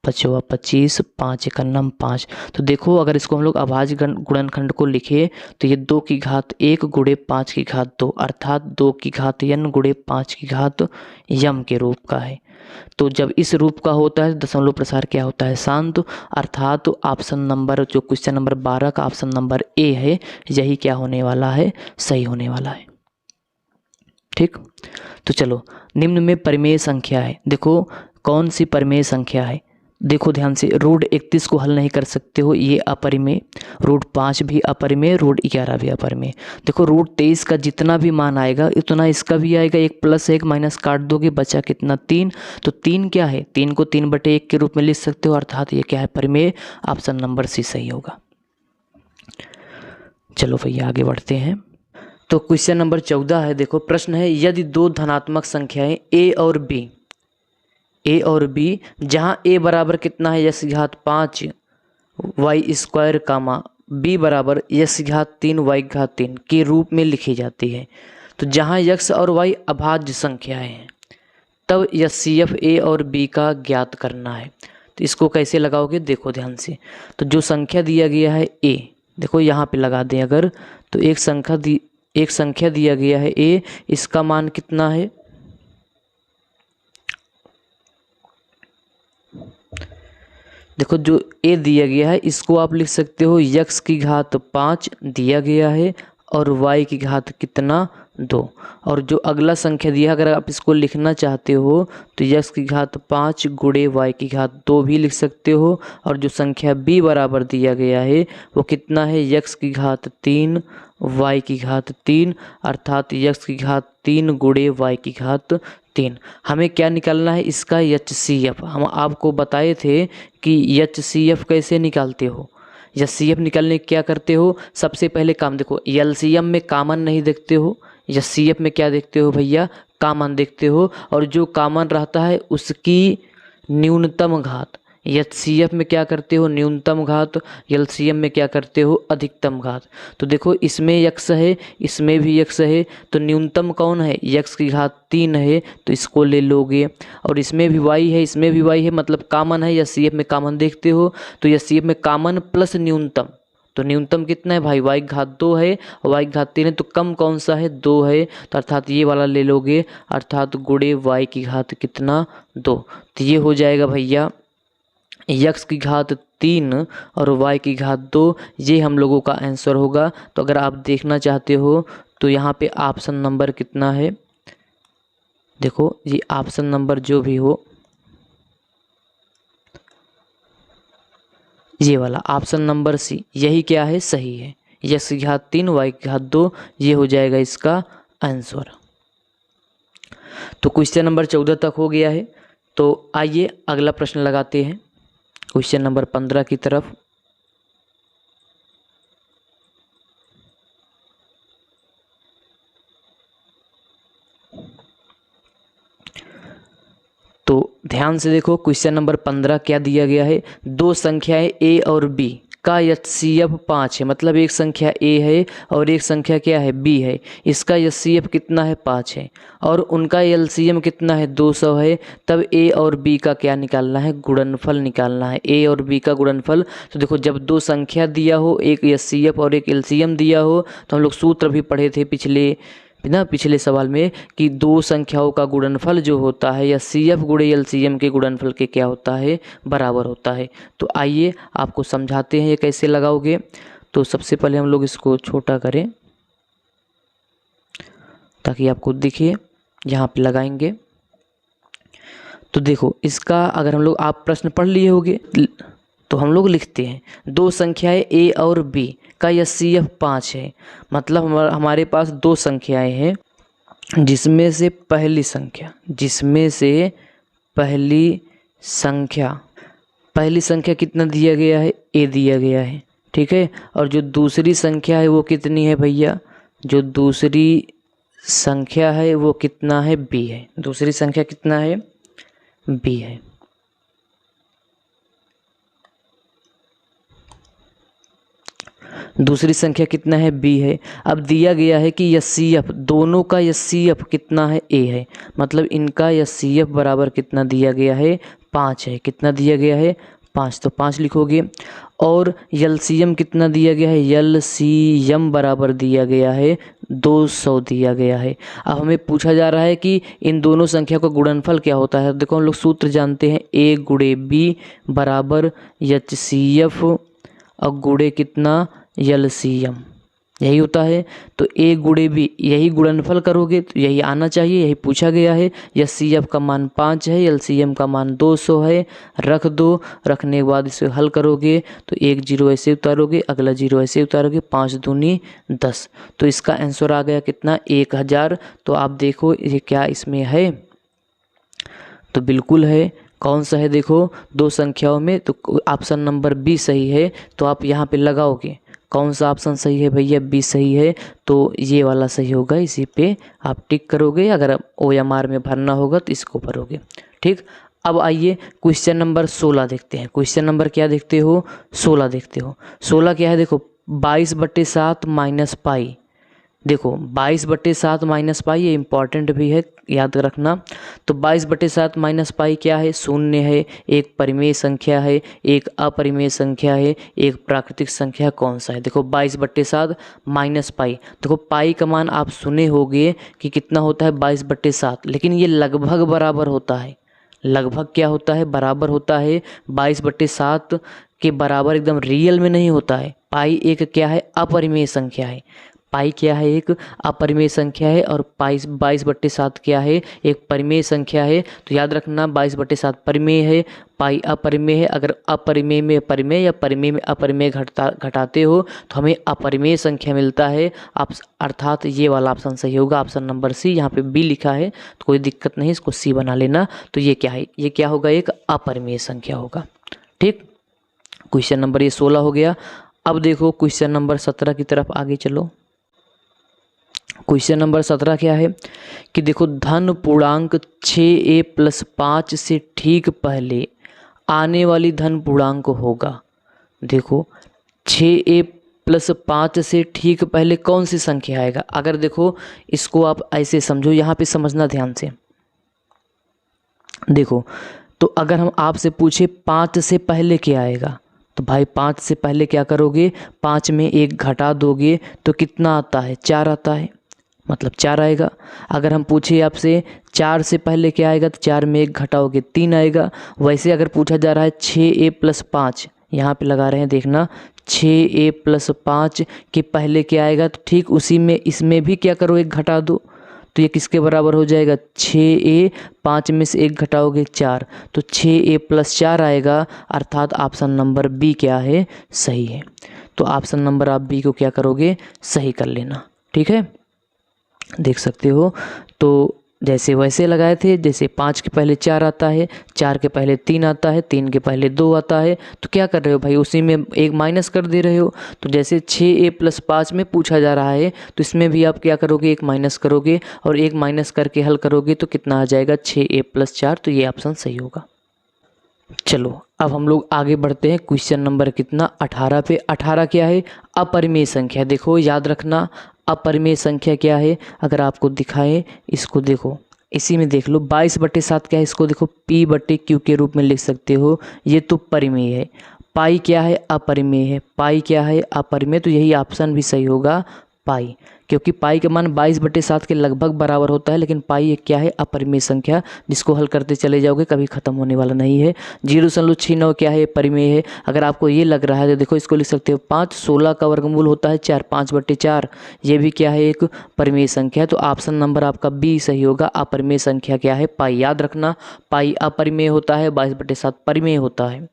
पचवा 25, 5 एक नम 5। तो देखो अगर इसको हम लोग अभाज्य गुणनखंड को लिखे तो ये 2 की घात 1 गुणे 5 की घात 2, अर्थात 2 की घात n गुणे 5 की घात m के रूप का है। तो जब इस रूप का होता है दशमलव प्रसार क्या होता है, शांत। अर्थात ऑप्शन नंबर जो क्वेश्चन नंबर 12 का ऑप्शन नंबर ए है, यही क्या होने वाला है, सही होने वाला है। ठीक, तो चलो निम्न में परिमेय संख्या है। देखो कौन सी परिमेय संख्या है, देखो ध्यान से, रूट 31 को हल नहीं कर सकते हो, ये अपरिमेय। रूट 5 भी अपरिमेय, रूट 11 भी अपरिमेय। देखो रूट 23 का जितना भी मान आएगा उतना इसका भी आएगा, 1 + 1 माइनस काट दोगे बचा कितना, 3। तो 3 क्या है, 3 को 3/1 के रूप में लिख सकते हो, अर्थात ये क्या है, परिमेय। ऑप्शन नंबर सी सही होगा। चलो भैया आगे बढ़ते हैं। तो क्वेश्चन नंबर 14 है, देखो प्रश्न है, यदि 2 धनात्मक संख्याएं a और b जहां a बराबर कितना है, x की घात 5 y² कामा b बराबर x की घात 3 y की घात 3 के रूप में लिखी जाती है, तो जहां x और y अभाज्य संख्याएं हैं तब HCF a और b का ज्ञात करना है। तो इसको कैसे लगाओगे, देखो ध्यान से। तो जो संख्या दिया गया है a, देखो यहाँ पे लगा दें अगर, तो एक संख्या दिया गया है a, इसका मान कितना है, देखो जो a दिया गया है इसको आप लिख सकते हो x की घात 5 दिया गया है और y की घात कितना, 2। और जो अगला संख्या दिया है अगर आप इसको लिखना चाहते हो तो x की घात 5 गुणे y की घात 2 भी लिख सकते हो। और जो संख्या b बराबर दिया गया है वो कितना है, x की घात 3 y की घात 3, अर्थात x की घात 3 गुणे y की घात 3। हमें क्या निकालना है, इसका HCF। हम आपको बताए थे कि HCF कैसे निकालते हो। HCF निकालने क्या करते हो, सबसे पहले काम देखो, LCM में कॉमन नहीं देखते हो, HCF में क्या देखते हो भैया, कॉमन देखते हो, और जो कॉमन रहता है उसकी न्यूनतम घात। HCF में क्या करते हो, न्यूनतम घात, LCM में क्या करते हो, अधिकतम घात। तो देखो इसमें x है, इसमें भी x है, तो न्यूनतम कौन है, x की घात 3 है, तो इसको ले लोगे। और इसमें भी y है, इसमें भी y है, मतलब कॉमन है, HCF में कॉमन देखते हो, तो HCF में कॉमन प्लस न्यूनतम। तो न्यूनतम कितना है भाई, y की घात 2 है और y की घात 3 है, तो कम कौन सा है, 2 है, तो अर्थात ये वाला ले लोगे, अर्थात गुणे y की घात कितना, 2। तो ये हो जाएगा भैया x की घात 3 और y की घात 2, ये हम लोगों का आंसर होगा। तो अगर आप देखना चाहते हो तो यहाँ पे ऑप्शन नंबर कितना है, देखो ये ऑप्शन नंबर जो भी हो, ये वाला ऑप्शन नंबर सी, यही क्या है, सही है। x की घात 3 y की घात 2, ये हो जाएगा इसका आंसर। तो क्वेश्चन नंबर 14 तक हो गया है। तो आइए अगला प्रश्न लगाते हैं क्वेश्चन नंबर 15 की तरफ। तो ध्यान से देखो क्वेश्चन नंबर 15 क्या दिया गया है, 2 संख्याएं a और b का HCF 5 है, मतलब एक संख्या a है और एक संख्या क्या है, b है, इसका HCF कितना है, 5 है, और उनका LCM कितना है, 200 है। तब a और b का क्या निकालना है, गुणनफल निकालना है, a और b का गुणनफल। तो देखो जब 2 संख्या दिया हो, एक HCF और एक LCM दिया हो, तो हम लोग सूत्र भी पढ़े थे ना पिछले सवाल में कि दो संख्याओं का गुणनफल जो होता है या CF गुणे LCM के गुणनफल के क्या होता है, बराबर होता है। तो आइए आपको समझाते हैं ये कैसे लगाओगे। तो सबसे पहले हम लोग इसको छोटा करें ताकि आपको दिखे, यहाँ पे लगाएंगे। तो देखो इसका अगर हम लोग, आप प्रश्न पढ़ लिए होंगे, तो हम लोग लिखते हैं दो संख्याएं A और B का CF 5 है। मतलब हमारे पास दो संख्याएं हैं जिसमें से पहली संख्या कितना दिया गया है, A दिया गया है, ठीक है। और जो दूसरी संख्या है वो कितनी है भैया, जो दूसरी संख्या है वो कितना है, B है। दूसरी संख्या कितना है, B है। दूसरी संख्या कितना है, B है। अब दिया गया है कि CF, दोनों का CF कितना है, A है। मतलब इनका CF बराबर कितना दिया गया है, 5 है। कितना दिया गया है, 5, तो 5 लिखोगे। और LCM कितना दिया गया है, LCM बराबर दिया गया है 200 दिया गया है। अब हमें पूछा जा रहा है कि इन दोनों संख्या का गुणनफल क्या होता है। देखो हम लोग सूत्र जानते हैं, A गुणे B बराबर HCF और गुणे कितना, LCM, यही होता है। तो A गुणे B, यही गुणनफल करोगे तो यही आना चाहिए, यही पूछा गया है। CF का मान 5 है, LCM का मान 200 है। रख दो, रखने के बाद इसे हल करोगे तो एक जीरो ऐसे उतारोगे, अगला जीरो ऐसे उतारोगे, 5 दूनी 10। तो इसका आंसर आ गया कितना, 1000। तो आप देखो ये क्या इसमें है, तो बिल्कुल है। कौन सा है, देखो दो संख्याओं में, तो ऑप्शन नंबर B सही है। तो आप यहाँ पे लगाओगे, कौन सा ऑप्शन सही है भैया, B सही है। तो ये वाला सही होगा, इसी पे आप टिक करोगे। अगर OMR में भरना होगा तो इसको भरोगे, ठीक। अब आइए क्वेश्चन नंबर 16 देखते हैं। क्वेश्चन नंबर क्या देखते हो, 16 देखते हो। 16 क्या है, देखो 22/7 माइनस पाई। देखो 22/7 माइनस पाई, ये इंपॉर्टेंट भी है, याद रखना। तो 22/7 माइनस पाई क्या है, शून्य है, एक परिमेय संख्या है, एक अपरिमेय संख्या है, एक प्राकृतिक संख्या, कौन सा है। देखो 22/7 माइनस पाई, देखो पाई का मान आप सुने होंगे कि कितना होता है, 22/7, लेकिन ये लगभग बराबर होता है। लगभग क्या होता है, बराबर होता है। 22/7 के बराबर एकदम रियल में नहीं होता है। पाई एक क्या है, अपरिमेय संख्या है। पाई क्या है, एक अपरिमेय संख्या है। और 22/7 क्या है, एक परिमेय संख्या है। तो याद रखना 22/7 परिमेय है, पाई अपरिमेय है। अगर अपरिमेय में परिमेय या परिमेय में अपरिमेय घटाते हो तो हमें अपरिमेय संख्या मिलता है। अर्थात ये वाला ऑप्शन सही होगा, ऑप्शन नंबर C। यहाँ पे B लिखा है तो कोई दिक्कत नहीं, इसको C बना लेना। तो ये क्या है, ये क्या होगा, एक अपरिमेय संख्या होगा, ठीक। क्वेश्चन नंबर ये 16 हो गया। अब देखो क्वेश्चन नंबर 17 की तरफ आगे चलो। क्वेश्चन नंबर 17 क्या है कि देखो धन पूर्णांक 6a + 5 से ठीक पहले आने वाली धन पूर्णांक होगा। देखो 6a + 5 से ठीक पहले कौन सी संख्या आएगा। अगर देखो इसको आप ऐसे समझो, यहाँ पे समझना ध्यान से। देखो तो अगर हम आपसे पूछे 5 से पहले क्या आएगा, तो भाई 5 से पहले क्या करोगे, 5 में 1 घटा दोगे तो कितना आता है, 4 आता है, मतलब 4 आएगा। अगर हम पूछे आपसे 4 से पहले क्या आएगा, तो 4 में 1 घटाओगे 3 आएगा। वैसे अगर पूछा जा रहा है 6a + 5, यहाँ पे लगा रहे हैं देखना, 6a + 5 के पहले क्या आएगा, तो ठीक उसी में इसमें भी क्या करो, 1 घटा दो। तो ये किसके बराबर हो जाएगा, 6a, 5 में से 1 घटाओगे 4, तो 6a + 4 आएगा। अर्थात ऑप्शन नंबर B क्या है, सही है। तो ऑप्शन नंबर आप B को क्या करोगे, सही कर लेना, ठीक है। देख सकते हो, तो जैसे वैसे लगाए थे, जैसे 5 के पहले 4 आता है, 4 के पहले 3 आता है, 3 के पहले 2 आता है, तो क्या कर रहे हो भाई, उसी में 1 माइनस कर दे रहे हो। तो जैसे 6a + 5 में पूछा जा रहा है तो इसमें भी आप क्या करोगे, 1 माइनस करोगे और 1 माइनस करके हल करोगे तो कितना आ जाएगा, 6a + 4। तो ये ऑप्शन सही होगा। चलो अब हम लोग आगे बढ़ते हैं। क्वेश्चन नंबर कितना, 18 पे। 18 क्या है, अपरिमेय संख्या। देखो याद रखना अपरिमेय संख्या क्या है, अगर आपको दिखाएं इसको, देखो इसी में देख लो 22/7 क्या है, इसको देखो P/Q के रूप में लिख सकते हो। ये तो परिमेय है। पाई क्या है, अपरिमेय है। पाई क्या है, अपरिमेय, तो यही ऑप्शन भी सही होगा, पाई, क्योंकि पाई का मान 22/7 के लगभग बराबर होता है, लेकिन पाई एक क्या है, अपरिमेय संख्या, जिसको हल करते चले जाओगे कभी ख़त्म होने वाला नहीं है। 0.69 क्या है, परिमेय है। अगर आपको ये लग रहा है तो देखो इसको लिख सकते हो 5, 16 का वर्गमूल होता है 4, 5/4, ये भी क्या है, एक परिमेय संख्या है। तो ऑप्शन नंबर आपका बी सही होगा। अपरिमेय संख्या क्या है, पाई। याद रखना, पाई अपरिमेय होता है, 22/7 परिमेय होता है।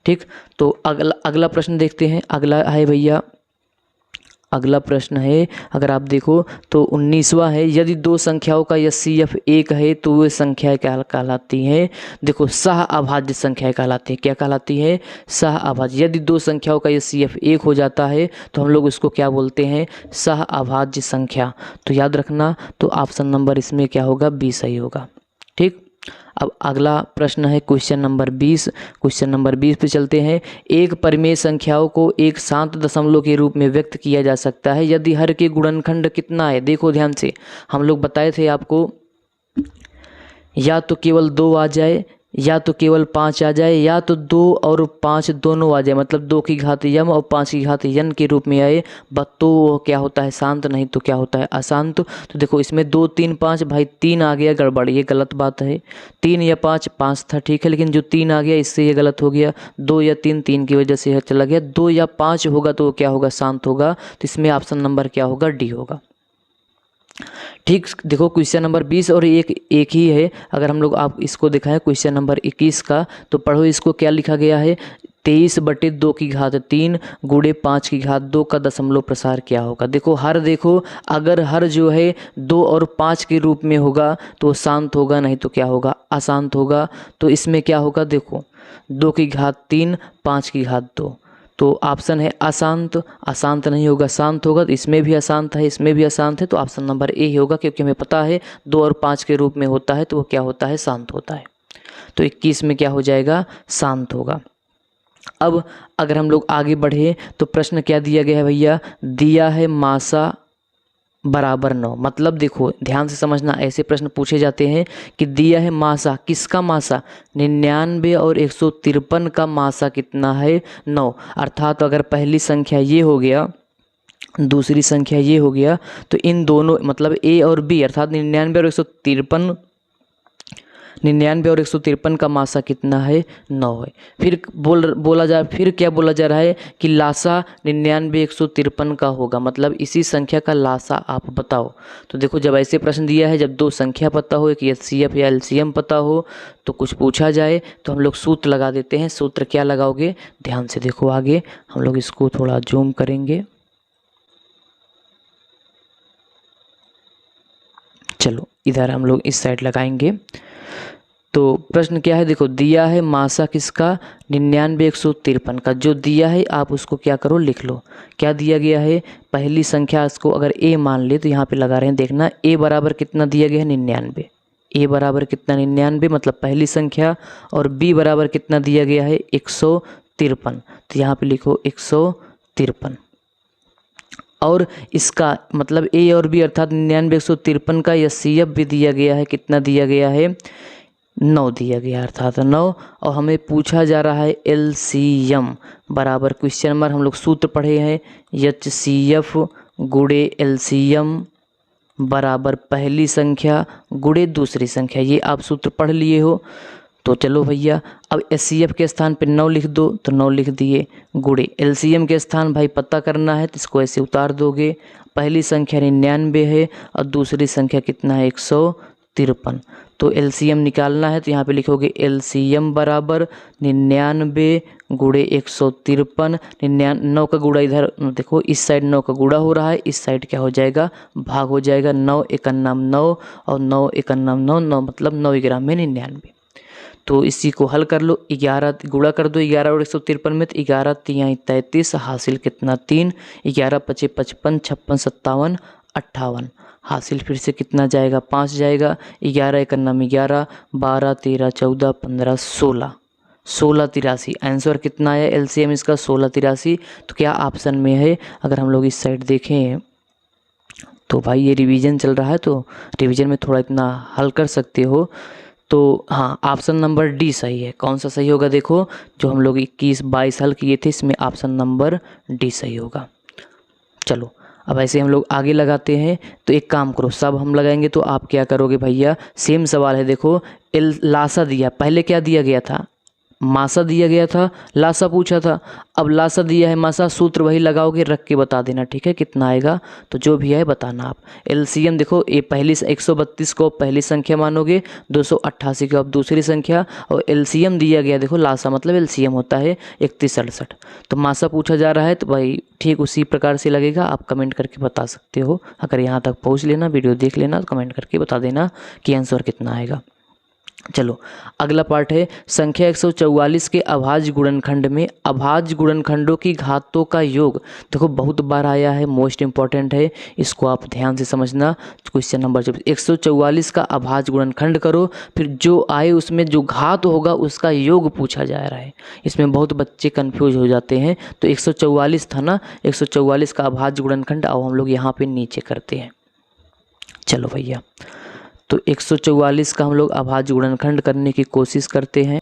ठीक, तो अगला प्रश्न देखते हैं। अगला है भैया, अगला प्रश्न है, अगर आप देखो तो 19वां है। यदि दो संख्याओं का HCF 1 है तो वे संख्याएं क्या कहलाती हैं? देखो सह अभाज्य संख्याएं कहलाती है। क्या कहलाती है? सह अभाज्य। यदि दो संख्याओं का HCF 1 हो जाता है तो हम लोग उसको क्या बोलते हैं? सह अभाज्य संख्या। तो याद रखना, तो ऑप्शन नंबर इसमें क्या होगा, बी सही होगा। ठीक, अब अगला प्रश्न है क्वेश्चन नंबर 20। क्वेश्चन नंबर 20 पे चलते हैं। एक परिमेय संख्याओं को एक शांत दशमलव के रूप में व्यक्त किया जा सकता है यदि हर के गुणनखंड कितना है? देखो ध्यान से, हम लोग बताए थे आपको, या तो केवल 2 आ जाए, या तो केवल 5 आ जाए, या तो 2 और 5 दोनों आ जाए, मतलब 2 की घात यम और 5 की घात यन के रूप में आए, तो वो क्या होता है, शांत, नहीं तो क्या होता है, अशांत। तो देखो इसमें 2, 3, 5, भाई 3 आ गया, गड़बड़, ये गलत बात है। 3 या 5, 5 था ठीक है, लेकिन जो 3 आ गया इससे ये गलत हो गया। 2 या 3, 3 की वजह से चला गया। 2 या 5 होगा तो क्या होगा, शांत होगा। तो इसमें ऑप्शन नंबर क्या होगा, डी होगा। ठीक, देखो क्वेश्चन नंबर 20 और एक ही है। अगर हम लोग आप इसको दिखाएं क्वेश्चन नंबर 21 का, तो पढ़ो इसको, क्या लिखा गया है? 23/2 की घात 3 गुणे 5 की घात 2 का दशमलव प्रसार क्या होगा? देखो देखो अगर हर जो है 2 और 5 के रूप में होगा तो शांत होगा, नहीं तो क्या होगा, अशांत होगा। तो इसमें क्या होगा, देखो 2 की घात 3, 5 की घात 2, तो ऑप्शन है अशांत। अशांत नहीं होगा, शांत होगा। तो इसमें भी अशांत है, इसमें भी अशांत है, तो ऑप्शन नंबर ए ही होगा, क्योंकि हमें पता है 2 और 5 के रूप में होता है तो वो क्या होता है, शांत होता है। तो 21 में क्या हो जाएगा, शांत होगा। अब अगर हम लोग आगे बढ़े तो प्रश्न क्या दिया गया है भैया? दिया है मासा बराबर 9। मतलब देखो ध्यान से समझना, ऐसे प्रश्न पूछे जाते हैं कि दिया है मासा, किसका मासा? 99 और 153 का मासा कितना है? 9। अर्थात अगर पहली संख्या ये हो गया, दूसरी संख्या ये हो गया, तो इन दोनों मतलब ए और बी, अर्थात 99 और 153, 99 और 153 का मासा कितना है? 9 है। फिर फिर क्या बोला जा रहा है कि लासा 99 153 का होगा, मतलब इसी संख्या का लासा आप बताओ। तो देखो जब ऐसे प्रश्न दिया है, जब दो संख्या पता हो, एक HCF या LCM पता हो, तो कुछ पूछा जाए तो हम लोग सूत्र लगा देते हैं। सूत्र क्या लगाओगे, ध्यान से देखो, आगे हम लोग इसको थोड़ा जूम करेंगे। चलो इधर हम लोग इस साइड लगाएंगे। तो प्रश्न क्या है, देखो दिया है मासा किसका? 99 153 का। जो दिया है आप उसको क्या करो, लिख लो। क्या दिया गया है? पहली संख्या इसको अगर ए मान ले तो यहाँ पे लगा रहे हैं, देखना ए बराबर कितना दिया गया है, 99। ए बराबर कितना, 99, मतलब पहली संख्या। और बी बराबर कितना दिया गया है, 153। तो यहाँ पे लिखो 153। और इसका मतलब ए और बी अर्थात 99 153 का HCF भी दिया गया है। कितना दिया गया है? 9 दिया गया, अर्थात 9। और हमें पूछा जा रहा है LCM बराबर, क्वेश्चन नंबर हम लोग सूत्र पढ़े हैं, HCF गुणे LCM बराबर पहली संख्या गुणे दूसरी संख्या। ये आप सूत्र पढ़ लिए हो। तो चलो भैया, अब HCF के स्थान पे 9 लिख दो, तो 9 लिख दिए, गुणे LCM के स्थान भाई पता करना है तो इसको ऐसे उतार दोगे। पहली संख्या 99 है और दूसरी संख्या कितना है, 153। तो LCM निकालना है तो यहाँ पे लिखोगे LCM बराबर 99 गुणे 153। 9 का गुणा इधर देखो, इस साइड 9 का गुणा हो रहा है, इस साइड क्या हो जाएगा, भाग हो जाएगा। 9 एकन्नाम 9 और 9 एकन्नाम 9, 9 मतलब 9 ग्राम में 99। तो इसी को हल कर लो, 11 गुणा कर दो 11 और 153 में, तो 11 तिहाई 33, हासिल कितना 3, 11 पचे 55, 56 57 58, हासिल फिर से कितना जाएगा, 5 जाएगा। 11 एकन्नाम 11, 12 13 14 15 16, 16 83। आंसर कितना आया LCM इसका, 16 83। तो क्या ऑप्शन में है? अगर हम लोग इस साइड देखें तो भाई ये रिवीजन चल रहा है, तो रिवीजन में थोड़ा इतना हल कर सकते हो। तो हाँ, ऑप्शन नंबर डी सही है। कौन सा सही होगा, देखो जो हम लोग 21 22 हल किए थे, इसमें ऑप्शन नंबर डी सही होगा। चलो अब ऐसे हम लोग आगे लगाते हैं। तो एक काम करो, सब हम लगाएंगे तो आप क्या करोगे भैया, सेम सवाल है। देखो लासा दिया, पहले क्या दिया गया था, मासा दिया गया था, लासा पूछा था। अब लासा दिया है, मासा, सूत्र वही लगाओगे, रख के बता देना, ठीक है, कितना आएगा। तो जो भी है बताना आप। एलसीएम देखो, ये पहली 132 को पहली संख्या मानोगे, 288 को आप दूसरी संख्या, और एलसीएम दिया गया, देखो लासा मतलब एलसीएम होता है 3168। तो मासा पूछा जा रहा है तो भाई ठीक उसी प्रकार से लगेगा। आप कमेंट करके बता सकते हो, अगर यहाँ तक पहुँच लेना, वीडियो देख लेना तो कमेंट करके बता देना कि आंसर कितना आएगा। चलो अगला पार्ट है संख्या 144 के अभाज्य गुणनखंड में अभाज्य गुणनखंडों की घातों का योग। देखो बहुत बार आया है, मोस्ट इंपॉर्टेंट है, इसको आप ध्यान से समझना। क्वेश्चन नंबर 144 का अभाज्य गुणनखंड करो, फिर जो आए उसमें जो घात होगा उसका योग पूछा जा रहा है। इसमें बहुत बच्चे कंफ्यूज हो जाते हैं। तो 144 था ना, 144 का अभाज्य गुणनखंड अब हम लोग यहाँ पे नीचे करते हैं। चलो भैया, तो 144 का हम लोग अभाज्य गुणनखंड करने की कोशिश करते हैं।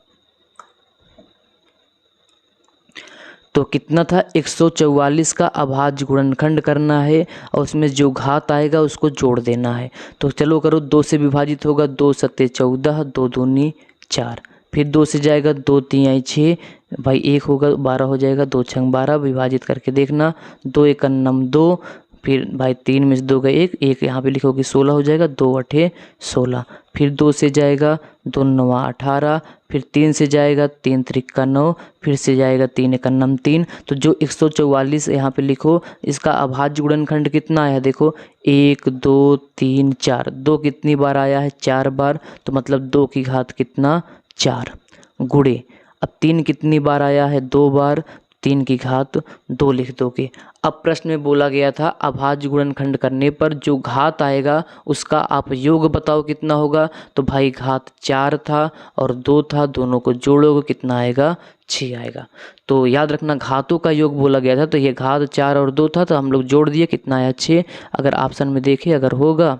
तो कितना था, 144 का अभाज्य गुणनखंड करना है और उसमें जो घात आएगा उसको जोड़ देना है। तो चलो करो, 2 से विभाजित होगा, 2 सत्ते 14, 2 दूनी 4, फिर 2 से जाएगा, 2 तीन 6, भाई 1 होगा 12 हो जाएगा, 2 छंग 12, विभाजित करके देखना, 2 एक 2, फिर भाई 3 में से 2 गए 1 यहाँ पे लिखोगे 16 हो जाएगा, 2 8 16, फिर 2 से जाएगा, 2 9 18, फिर 3 से जाएगा, 3 3 9, फिर से जाएगा 3 1 3। तो जो 144 यहाँ पे लिखो, इसका अभाज्य गुणनखंड कितना आया, देखो 1 2 3 4, 2 कितनी बार आया है, 4 बार, तो मतलब 2 की घात कितना, 4 गुणे। अब 3 कितनी बार आया है, 2 बार, 3 की घात 2 लिख दोगे। अब प्रश्न में बोला गया था अभाज्य गुणनखंड करने पर जो घात आएगा उसका आप योग बताओ कितना होगा। तो भाई घात 4 था और 2 था, दोनों को जोड़ोगे कितना आएगा, 6 आएगा। तो याद रखना घातों का योग बोला गया था, तो ये घात 4 और 2 था, तो हम लोग जोड़ दिए, कितना आया 6। अगर ऑप्शन में देखें अगर होगा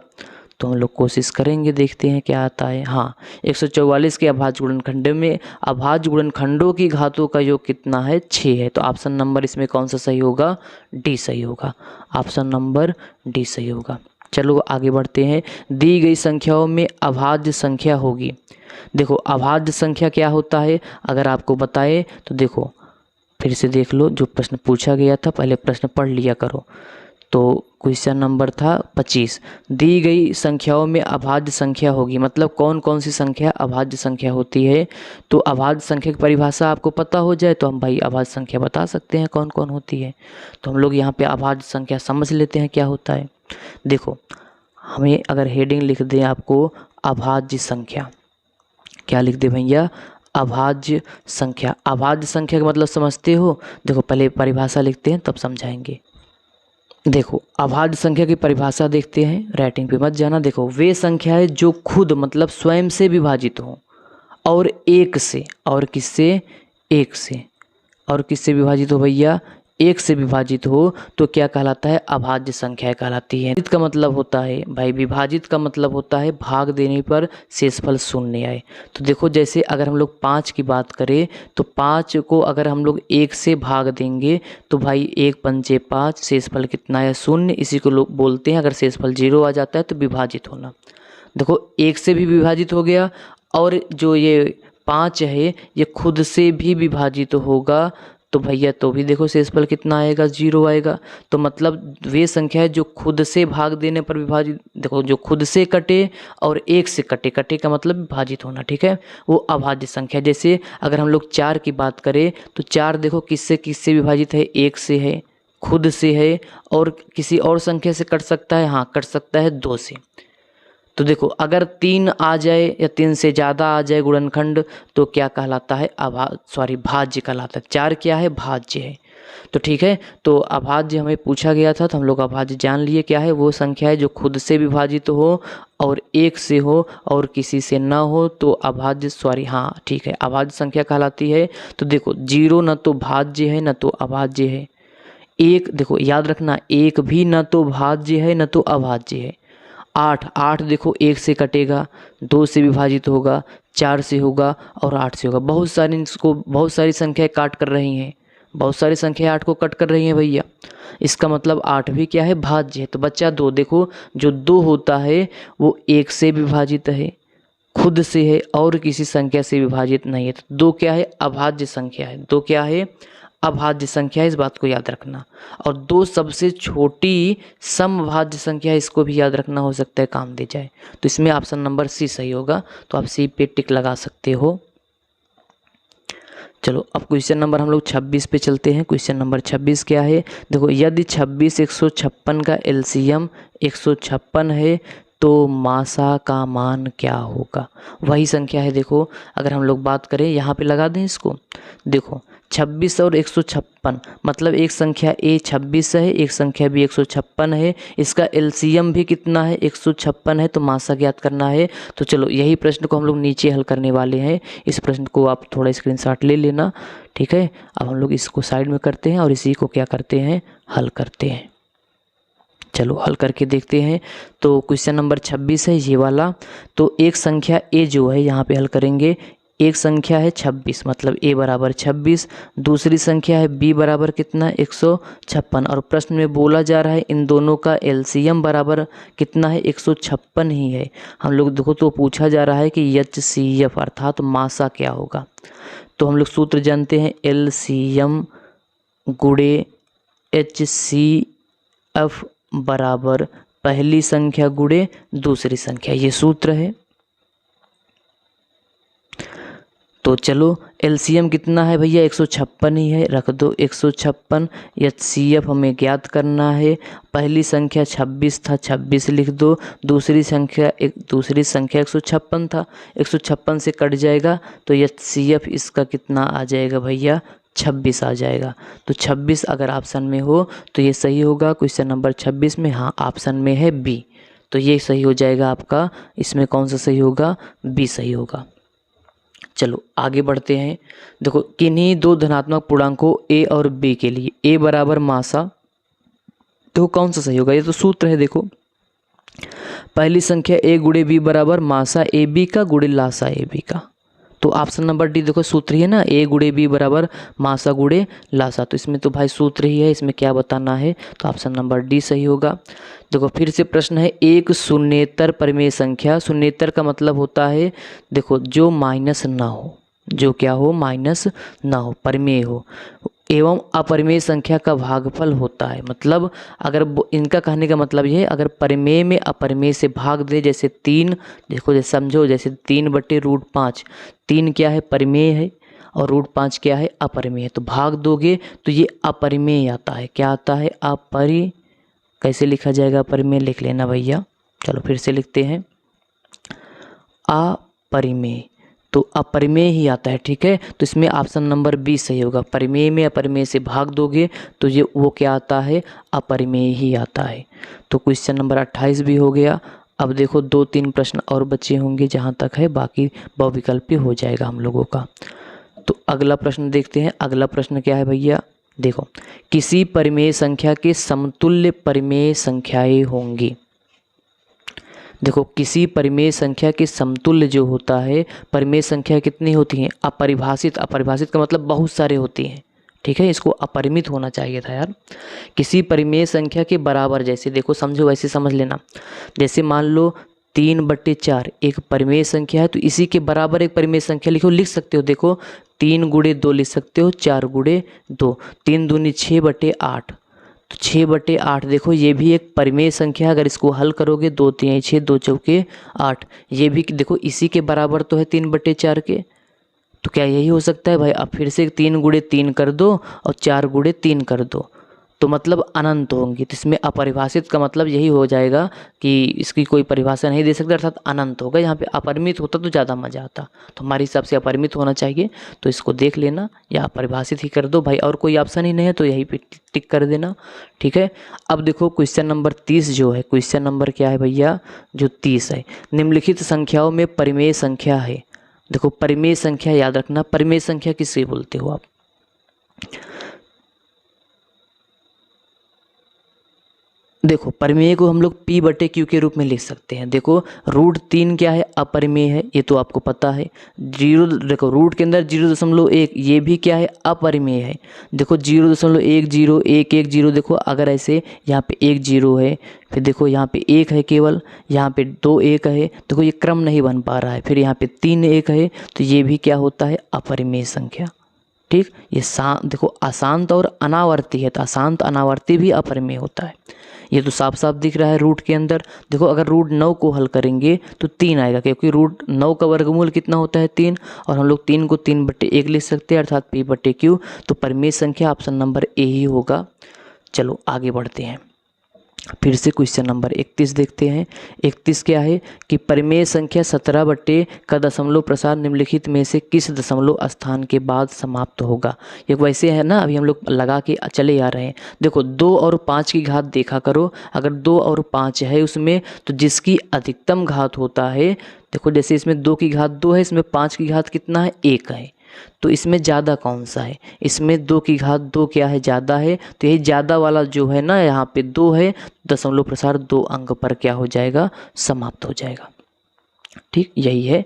तो हम लोग कोशिश करेंगे, देखते हैं क्या आता है। हाँ, 144 के अभाज्य गुणनखंड में अभाज्य गुणनखंडों की घातों का योग कितना है, 6 है। तो ऑप्शन नंबर इसमें कौन सा सही होगा, डी सही होगा। ऑप्शन नंबर डी सही होगा। चलो आगे बढ़ते हैं। दी गई संख्याओं में अभाज्य संख्या होगी। देखो अभाज्य संख्या क्या होता है, अगर आपको बताए तो देखो फिर से देख लो, जो प्रश्न पूछा गया था पहले प्रश्न पढ़ लिया करो। तो क्वेश्चन नंबर था 25, दी गई संख्याओं में अभाज्य संख्या होगी, मतलब कौन कौन सी संख्या अभाज्य संख्या होती है। तो अभाज्य संख्या की परिभाषा आपको पता हो जाए तो हम भाई अभाज्य संख्या बता सकते हैं कौन कौन होती है। तो हम लोग यहाँ पे अभाज्य संख्या समझ लेते हैं क्या होता है। देखो हमें अगर हेडिंग लिख दें आपको अभाज्य संख्या, क्या लिख दे भैया, अभाज्य संख्या। अभाज्य संख्या का मतलब समझते हो, देखो पहले परिभाषा लिखते हैं तब समझाएंगे। देखो अभाज्य संख्या की परिभाषा देखते हैं, राइटिंग पे मत जाना। देखो वे संख्याएं जो खुद मतलब स्वयं से विभाजित हो और एक से, और किससे, एक से, और किससे विभाजित हो भैया, एक से विभाजित हो तो क्या कहलाता है, अभाज्य संख्या कहलाती है। विभाजित का मतलब होता है भाई, विभाजित का मतलब होता है भाग देने पर शेषफल शून्य आए। तो देखो जैसे अगर हम लोग 5 की बात करें तो 5 को अगर हम लोग 1 से भाग देंगे तो भाई 1 पंचे 5, शेषफल कितना है, शून्य। इसी को लोग बोलते हैं अगर शेषफल 0 आ जाता है तो विभाजित होना। देखो 1 से भी विभाजित हो गया, और जो ये 5 है ये खुद से भी विभाजित होगा तो भैया तो भी देखो शेषफल कितना आएगा, 0 आएगा। तो मतलब वे संख्या है जो खुद से भाग देने पर विभाजित, देखो जो खुद से कटे और एक से कटे, कटे का मतलब विभाजित होना, ठीक है, वो अभाज्य संख्या। जैसे अगर हम लोग 4 की बात करें तो 4 देखो किससे किससे विभाजित है, एक से है, खुद से है, और किसी और संख्या से कट सकता है, हाँ कट सकता है 2 से। तो देखो अगर 3 आ जाए या 3 से ज़्यादा आ जाए गुणनखंड तो क्या कहलाता है, भाज्य कहलाता है। 4 क्या है, भाज्य है। तो ठीक है, तो अभाज्य हमें पूछा गया था तो हम लोग अभाज्य जान लिए क्या है, वो संख्या है जो खुद से विभाजित हो और एक से हो और किसी से ना हो तो अभाज्य, हाँ ठीक है, अभाज्य संख्या कहलाती है। तो देखो 0 न तो भाज्य है न तो अभाज्य है, 1 देखो याद रखना 1 भी न तो भाज्य है न तो अभाज्य है। 8 देखो 1 से कटेगा, 2 से विभाजित होगा, 4 से होगा और 8 से होगा। बहुत सारी संख्याएं काट कर रही हैं, बहुत सारी संख्या 8 को कट कर रही हैं भैया, इसका मतलब 8 भी क्या है, भाज्य है। तो बच्चा 2, देखो जो 2 होता है वो 1 से विभाजित है, खुद से है और किसी संख्या से विभाजित नहीं है। तो 2 क्या है, अभाज्य संख्या है। 2 क्या है, अभाज्य संख्या है, इस बात को याद रखना। और 2 सबसे छोटी समभाज्य संख्या है, इसको भी याद रखना, हो सकता है काम दे जाए। तो इसमें ऑप्शन नंबर सी सही होगा, तो आप सी पे टिक लगा सकते हो। चलो अब क्वेश्चन नंबर हम लोग 26 पे चलते हैं। क्वेश्चन नंबर 26 क्या है, देखो यदि 26 156 का एलसीएम 156 है तो मासा का मान क्या होगा। वही संख्या है, देखो अगर हम लोग बात करें यहाँ पे लगा दें इसको, देखो 26 और 156 मतलब एक संख्या ए 26 है, एक संख्या बी 156 है, इसका एलसीएम भी कितना है 156 है, तो मासा ज्ञात करना है। तो चलो यही प्रश्न को हम लोग नीचे हल करने वाले हैं। इस प्रश्न को आप थोड़ा स्क्रीनशॉट ले लेना, ठीक है। अब हम लोग इसको साइड में करते हैं और इसी को क्या करते हैं, हल करते हैं। चलो हल करके देखते हैं। तो क्वेश्चन नंबर 26 है ये वाला। तो एक संख्या ए जो है यहाँ पे हल करेंगे, एक संख्या है 26 मतलब ए बराबर 26, दूसरी संख्या है बी बराबर कितना 156, और प्रश्न में बोला जा रहा है इन दोनों का एलसीएम बराबर कितना है 156 ही है। हम लोग देखो तो पूछा जा रहा है कि एचसीएफ अर्थात मासा क्या होगा। तो हम लोग सूत्र जानते हैं, एलसीएम गुणे एचसीएफ बराबर पहली संख्या गुणे दूसरी संख्या, ये सूत्र है। तो चलो एलसीएम कितना है भैया 156 ही है, रख दो 156। एचसीएफ हमें ज्ञात करना है, पहली संख्या 26 था 26 लिख दो, दूसरी संख्या 156 था, 156 से कट जाएगा तो एचसीएफ इसका कितना आ जाएगा भैया 26 आ जाएगा। तो 26 अगर ऑप्शन में हो तो ये सही होगा। क्वेश्चन नंबर 26 में हाँ ऑप्शन में है बी, तो ये सही हो जाएगा आपका। इसमें कौन सा सही होगा, बी सही होगा। चलो आगे बढ़ते हैं। देखो किन्हीं दो धनात्मक पूर्णांकों ए और बी के लिए ए बराबर मासा, तो कौन सा सही होगा, ये तो सूत्र है। देखो पहली संख्या ए गुणे बी बराबर मासा ए बी का गुणे लासा ए बी का, तो ऑप्शन नंबर डी देखो सूत्र ही है ना, ए गुणे बी बराबर मासा गुणे लासा, तो इसमें तो भाई सूत्र ही है, इसमें क्या बताना है, तो ऑप्शन नंबर डी सही होगा। देखो फिर से प्रश्न है, एक शून्येतर परिमेय संख्या, शून्येतर का मतलब होता है देखो जो माइनस ना हो, जो क्या हो माइनस ना हो, परिमेय हो, एवं अपरिमेय संख्या का भागफल होता है। मतलब अगर इनका कहने का मतलब ये है, अगर परिमेय में अपरिमेय से भाग दे, जैसे 3, देखो जैसे समझो जैसे 3/√5, 3 क्या है परिमेय है और √5 क्या है अपरिमेय है, तो भाग दोगे तो ये अपरिमेय आता है। क्या आता है, कैसे लिखा जाएगा अपरिमेय, लिख लेना भैया। चलो फिर से लिखते हैं, अपरिमेय, तो अपरिमेय ही आता है, ठीक है। तो इसमें ऑप्शन नंबर बी सही होगा, परिमेय में अपरिमेय से भाग दोगे तो ये वो क्या आता है, अपरिमेय ही आता है। तो क्वेश्चन नंबर 28 भी हो गया। अब देखो 2-3 प्रश्न और बचे होंगे जहाँ तक है, बाकी बहुविकल्पी हो जाएगा हम लोगों का। तो अगला प्रश्न देखते हैं। अगला प्रश्न क्या है भैया, देखो किसी परिमेय संख्या के समतुल्य परिमेय संख्याएं होंगी। देखो किसी परिमेय संख्या के समतुल्य जो होता है, परिमेय संख्या कितनी होती हैं, अपरिभाषित, अपरिभाषित का मतलब बहुत सारे होती हैं, ठीक है, इसको अपरिमित होना चाहिए था यार। किसी परिमेय संख्या के बराबर, जैसे देखो समझो वैसे समझ लेना, जैसे मान लो 3/4 एक परिमेय संख्या है, तो इसी के बराबर एक परिमेय संख्या लिखो, लिख सकते हो। देखो 3 × 2 लिख सकते हो, 4 × 2, 3 दूनी 6/8, तो 6/8 देखो ये भी एक परिमेय संख्या है। अगर इसको हल करोगे 2 3 6 2 चौके 8, ये भी देखो इसी के बराबर तो है 3/4 के, तो क्या यही हो सकता है भाई। अब फिर से 3 × 3 कर दो और 4 × 3 कर दो, तो मतलब अनंत होंगी। तो इसमें अपरिभाषित का मतलब यही हो जाएगा कि इसकी कोई परिभाषा नहीं दे सकते, अर्थात अनंत होगा। यहाँ पे अपरिमित होता तो ज़्यादा मज़ा आता, तो हमारे हिसाब से अपरिमित होना चाहिए, तो इसको देख लेना या अपरिभाषित ही कर दो भाई, और कोई ऑप्शन ही नहीं है तो यही पे टिक कर देना, ठीक है। अब देखो क्वेश्चन नंबर 30 जो है, क्वेश्चन नंबर क्या है भैया, जो 30 है, निम्नलिखित संख्याओं में परिमेय संख्या है। देखो परिमेय संख्या याद रखना, परिमेय संख्या किसे बोलते हो आप, देखो परिमेय को हम लोग P बटे Q के रूप में लिख सकते हैं। देखो √3 क्या है, अपरिमेय है, ये तो आपको पता है। देखो रूट के अंदर 0.1 ये भी क्या है, अपरिमेय है। देखो 0.10110, देखो अगर ऐसे यहाँ पे 1 0 है, फिर देखो यहाँ पे 1 है केवल, यहाँ पे 2 1 है, देखो ये क्रम नहीं बन पा रहा है। फिर यहाँ पे 3 1 है, तो ये भी क्या होता है, अपरिमेय संख्या। ठीक, ये देखो अशांत और अनावर्ती है, तो अशांत अनावर्ती भी अपरिमेय होता है। ये तो साफ साफ दिख रहा है रूट के अंदर। देखो अगर √9 को हल करेंगे तो 3 आएगा, क्योंकि √9 का वर्गमूल कितना होता है, 3, और हम लोग 3 को 3/1 लिख सकते हैं, अर्थात P बटे Q। तो परिमेय संख्या ऑप्शन नंबर ए ही होगा। चलो आगे बढ़ते हैं, फिर से क्वेश्चन नंबर 31 देखते हैं। 31 क्या है कि परिमेय संख्या 17 बटे का दशमलव प्रसार निम्नलिखित में से किस दशमलव स्थान के बाद समाप्त होगा। ये वैसे है ना, अभी हम लोग लगा के चले आ रहे हैं। देखो 2 और 5 की घात देखा करो, अगर 2 और 5 है उसमें, तो जिसकी अधिकतम घात होता है, देखो जैसे इसमें 2 की घात 2 है, इसमें 5 की घात कितना है, 1 है, तो इसमें ज़्यादा कौन सा है, इसमें 2 की घात 2 क्या है, ज़्यादा है। तो यही ज़्यादा वाला जो है ना, यहाँ पे 2 है, दशमलव प्रसार 2 अंक पर क्या हो जाएगा, समाप्त हो जाएगा। ठीक, यही है।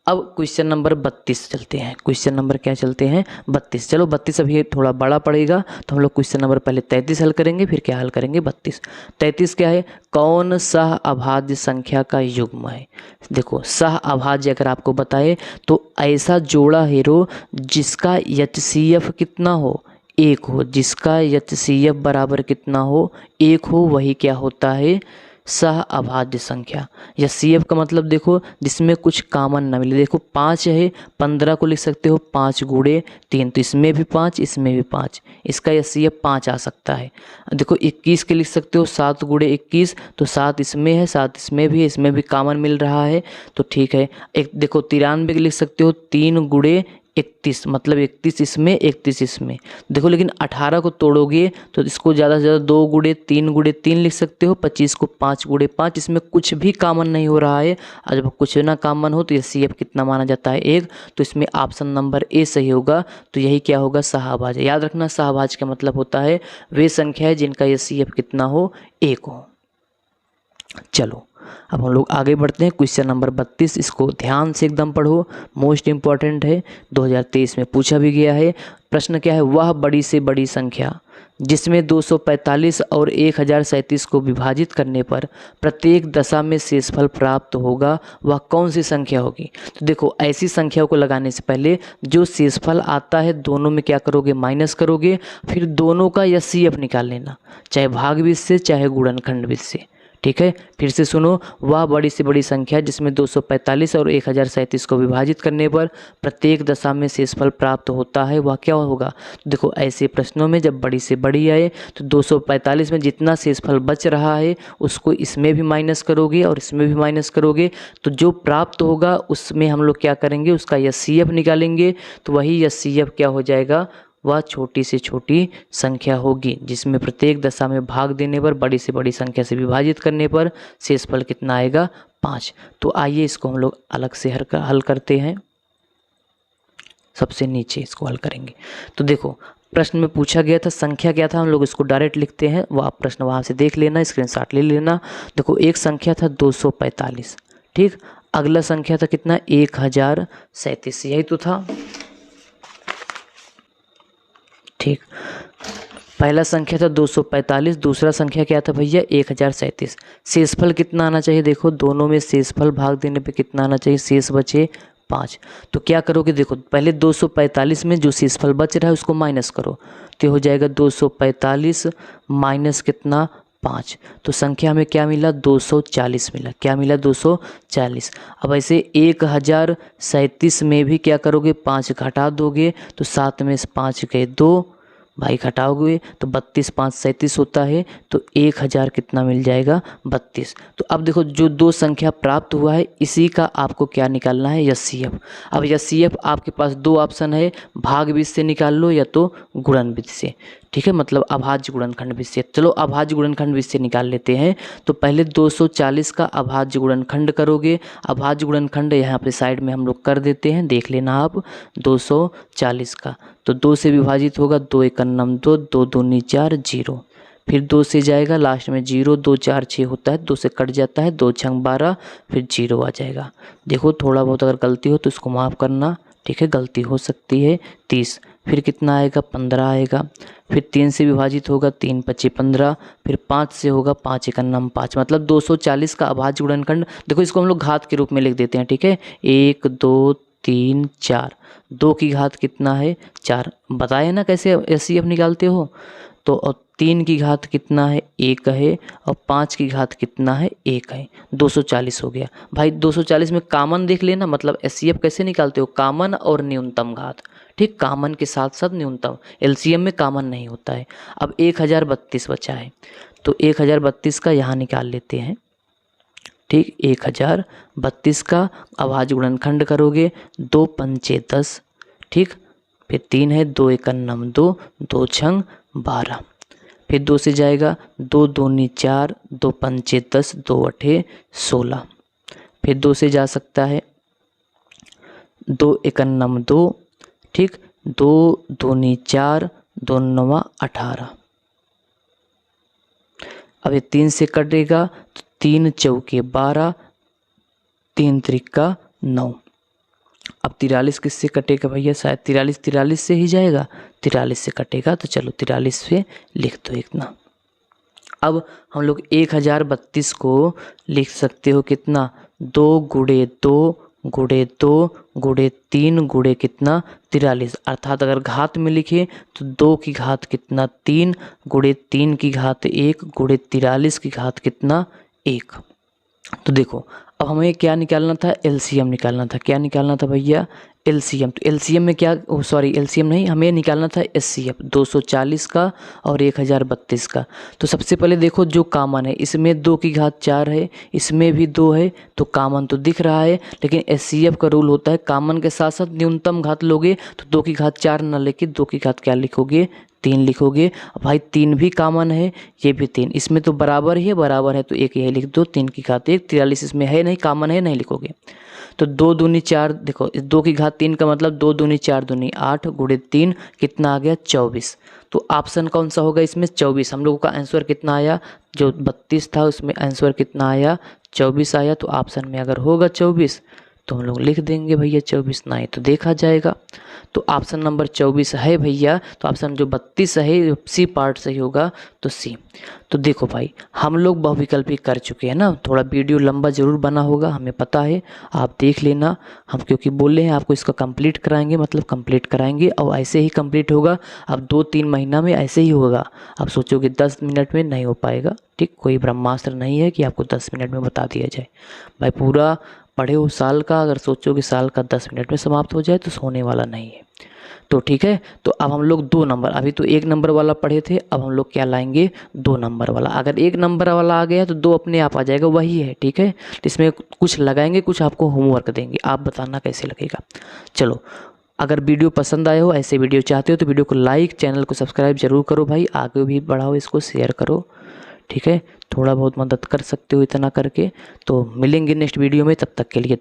अब क्वेश्चन नंबर 32 चलते हैं। क्वेश्चन नंबर क्या चलते हैं, 32। चलो 32 अभी थोड़ा बड़ा पड़ेगा, तो हम लोग क्वेश्चन नंबर पहले 33 हल करेंगे, फिर क्या हल करेंगे 32। 33 क्या है, कौन सह अभाज्य संख्या का युग्म है। देखो सह अभाज्य अगर आपको बताए तो ऐसा जोड़ा हेरो जिसका HCF कितना हो, 1 हो, जिसका HCF बराबर कितना हो, 1 हो, वही क्या होता है, सह अभाज्य संख्या। या CF का मतलब देखो जिसमें कुछ कॉमन ना मिले। देखो 5 है, 15 को लिख सकते हो 5 × 3, तो इसमें भी 5, इसमें भी 5, इसका CF 5 आ सकता है। देखो 21 के लिख सकते हो 7 × 21, तो 7 इसमें है, 7 इसमें भी है, इसमें भी कॉमन मिल रहा है, तो ठीक है। एक देखो 93 के लिख सकते हो 3 × 31, मतलब 31 इसमें 31 इसमें। देखो लेकिन 18 को तोड़ोगे तो इसको ज़्यादा से ज़्यादा 2 × 3 × 3 लिख सकते हो, 25 को 5 × 5, इसमें कुछ भी कॉमन नहीं हो रहा है। और जब कुछ ना कॉमन हो तो ये CF कितना माना जाता है, 1, तो इसमें ऑप्शन नंबर ए सही होगा। तो यही क्या होगा, सहअभाज्य। याद रखना सहअभाज्य का मतलब होता है वे संख्या है जिनका ये CF कितना हो, 1 हो। चलो अब हम लोग आगे बढ़ते हैं। क्वेश्चन नंबर 32, इसको ध्यान से एकदम पढ़ो, मोस्ट इम्पॉर्टेंट है, 2023 में पूछा भी गया है। प्रश्न क्या है, वह बड़ी से बड़ी संख्या जिसमें 245 और 1037 को विभाजित करने पर प्रत्येक दशा में शेषफल प्राप्त होगा, वह कौन सी संख्या होगी। तो देखो ऐसी संख्याओं को लगाने से पहले जो शेषफल आता है दोनों में क्या करोगे, माइनस करोगे, फिर दोनों का CF निकाल लेना, चाहे भागविध से चाहे गुणनखंडविध से। ठीक है, फिर से सुनो, वह बड़ी से बड़ी संख्या जिसमें 245 और 1037 को विभाजित करने पर प्रत्येक दशा में शेषफल प्राप्त होता है, वह क्या होगा। देखो ऐसे प्रश्नों में जब बड़ी से बड़ी आए तो 245 में जितना शेषफल बच रहा है उसको इसमें भी माइनस करोगे और इसमें भी माइनस करोगे, तो जो प्राप्त होगा उसमें हम लोग क्या करेंगे, उसका CF निकालेंगे। तो वही CF क्या हो जाएगा, वह छोटी से छोटी संख्या होगी जिसमें प्रत्येक दशा में भाग देने पर बड़ी से बड़ी संख्या से विभाजित करने पर शेषफल कितना आएगा, 5। तो आइए इसको हम लोग अलग से हल करते हैं। सबसे नीचे इसको हल करेंगे। तो देखो प्रश्न में पूछा गया था संख्या क्या था, हम लोग इसको डायरेक्ट लिखते हैं, वो आप प्रश्न वहाँ से देख लेना, स्क्रीनशॉट ले लेना। देखो एक संख्या था 245, ठीक, अगला संख्या था कितना, 1037, यही तो था। ठीक, पहला संख्या था 245, दूसरा संख्या क्या था भैया, 1037। शेषफल कितना आना चाहिए, देखो दोनों में शेषफल भाग देने पे कितना आना चाहिए, शेष बचे 5। तो क्या करोगे, देखो पहले 245 में जो शेषफल बच रहा है उसको माइनस करो, तो हो जाएगा 245 माइनस कितना, 5। तो संख्या में क्या मिला, 240 मिला। क्या मिला, 240। अब ऐसे 1037 में भी क्या करोगे, 5 घटा दोगे, तो 7 में से 5 गए 2, भाई घटाओगे तो 32 5 37 होता है, तो 1000 कितना मिल जाएगा, 32। तो अब देखो जो दो संख्या प्राप्त हुआ है इसी का आपको क्या निकालना है, HCF। अब HCF आपके पास दो ऑप्शन है, भागविध से निकाल लो या तो गुणनविध से। ठीक है, मतलब अभाज्य गुणनखंड से। चलो अभाज्य गुणनखंड से निकाल लेते हैं। तो पहले 240 का अभाज्य गुणनखंड करोगे। अभाज्य गुणनखंड यहाँ पे साइड में हम लोग कर देते हैं, देख लेना आप। 240 का तो 2 से विभाजित होगा, 2 × 1 = 9, 2 2 दूनी 4 0। फिर 2 से जाएगा, लास्ट में 0, 2 4 6 होता है, 2 से कट जाता है, 2 छंग 12, फिर 0 आ जाएगा। देखो थोड़ा बहुत अगर गलती हो तो इसको माफ़ करना, ठीक है, गलती हो सकती है। 30, फिर कितना आएगा, 15 आएगा। फिर 3 से विभाजित होगा, 3 5 15, फिर 5 से होगा, 5 1 9 5, मतलब 240 का अभाज्य गुणनखंड। देखो इसको हम लोग घात के रूप में लिख देते हैं, ठीक है। 1 2 3 4, 2 की घात कितना है, 4। बताए ना कैसे एचसीएफ निकालते हो। तो और 3 की घात कितना है, 1 है, और 5 की घात कितना है, 1 है। 240 हो गया भाई। 240 में कामन देख लेना, मतलब एचसीएफ कैसे निकालते हो, कामन और न्यूनतम घात, ठीक, कामन के साथ साथ न्यूनतम। एलसीएम में कामन नहीं होता है। अब 1032 बचा है, तो 1032 का यहाँ निकाल लेते हैं, ठीक। 1032 का अभाज्य गुणनखंड करोगे, 2 पंचे 10, ठीक। फिर 3 है, 2 1 9 2, 2 छंग 12, फिर 2 से जाएगा, 2 दूनी 4, 2 पंचे 10, 2 अठे 16, फिर 2 से जा सकता है, 2 1 9 2, ठीक। 2 दूनी 4, 2 9 18। अब ये 3 से कटेगा तो 3 चौके 12, 3 त्रिका 9। अब 43 किससे कटेगा भैया, शायद 43 से ही जाएगा, 43 से कटेगा, तो चलो 43 से लिख दो इतना। अब हम लोग 1032 को लिख सकते हो कितना, 2 गुणे 2 गुणे 2 गुणे 3 गुणे कितना, 43। अर्थात अगर घात में लिखे तो 2 की घात कितना, 3 गुणे 3 की घात 1 गुणे 43 की घात कितना, 1। तो देखो अब हमें क्या निकालना था, एलसीएम निकालना था। क्या निकालना था भैया, एलसीएम। तो एलसीएम में क्या, सॉरी एलसीएम नहीं, हमें निकालना था एचसीएफ, 240 का और 1032 का। तो सबसे पहले देखो जो कामन है, इसमें 2 की घात 4 है, इसमें भी 2 है, तो कामन तो दिख रहा है। लेकिन एचसीएफ का रूल होता है कामन के साथ साथ न्यूनतम घात लोगे तो 2 की घात 4 ना लेके 2 की घात क्या लिखोगे, 3 लिखोगे। भाई 3 भी कामन है, ये भी 3, इसमें तो बराबर ही है, बराबर है तो एक यही लिख दो, 3 की घात 1, 43 इसमें है नहीं, कामन है, नहीं लिखोगे। तो 2 दूनी 4, देखो 2 की घात 3 का मतलब 2 दूनी 4 दूनी 8 गुणे 3 कितना आ गया, 24। तो ऑप्शन कौन सा होगा इसमें, 24। हम लोगों का आंसर कितना आया, जो 32 था उसमें आंसर कितना आया, 24 आया। तो ऑप्शन में अगर होगा 24 तो हम लोग लिख देंगे भैया 24, नहीं तो देखा जाएगा। तो ऑप्शन नंबर 24 है भैया। तो ऑप्शन जो 32 है सी पार्ट सही होगा, तो सी। तो देखो भाई हम लोग बहुविकल्पी कर चुके हैं ना, थोड़ा वीडियो लंबा ज़रूर बना होगा, हमें पता है, आप देख लेना। हम क्योंकि बोले हैं आपको इसका कंप्लीट कराएंगे, मतलब कंप्लीट कराएंगे और ऐसे ही कंप्लीट होगा। अब 2-3 महीना में ऐसे ही होगा। आप सोचोगे 10 मिनट में नहीं हो पाएगा, ठीक, कोई ब्रह्मास्त्र नहीं है कि आपको 10 मिनट में बता दिया जाए। भाई पूरा पढ़े हो साल का, अगर सोचो कि साल का 10 मिनट में समाप्त हो जाए तो सोने वाला नहीं है। तो ठीक है, तो अब हम लोग 2 नंबर, अभी तो 1 नंबर वाला पढ़े थे, अब हम लोग क्या लाएंगे, 2 नंबर वाला। अगर 1 नंबर वाला आ गया तो 2 अपने आप आ जाएगा, वही है, ठीक है। तो इसमें कुछ लगाएंगे, कुछ आपको होमवर्क देंगे, आप बताना कैसे लगेगा। चलो अगर वीडियो पसंद आए हो, ऐसे वीडियो चाहते हो तो वीडियो को लाइक, चैनल को सब्सक्राइब जरूर करो भाई, आगे भी बढ़ाओ, इसको शेयर करो, ठीक है। थोड़ा बहुत मदद कर सकते हो इतना करके। तो मिलेंगे नेक्स्ट वीडियो में, तब तक के लिए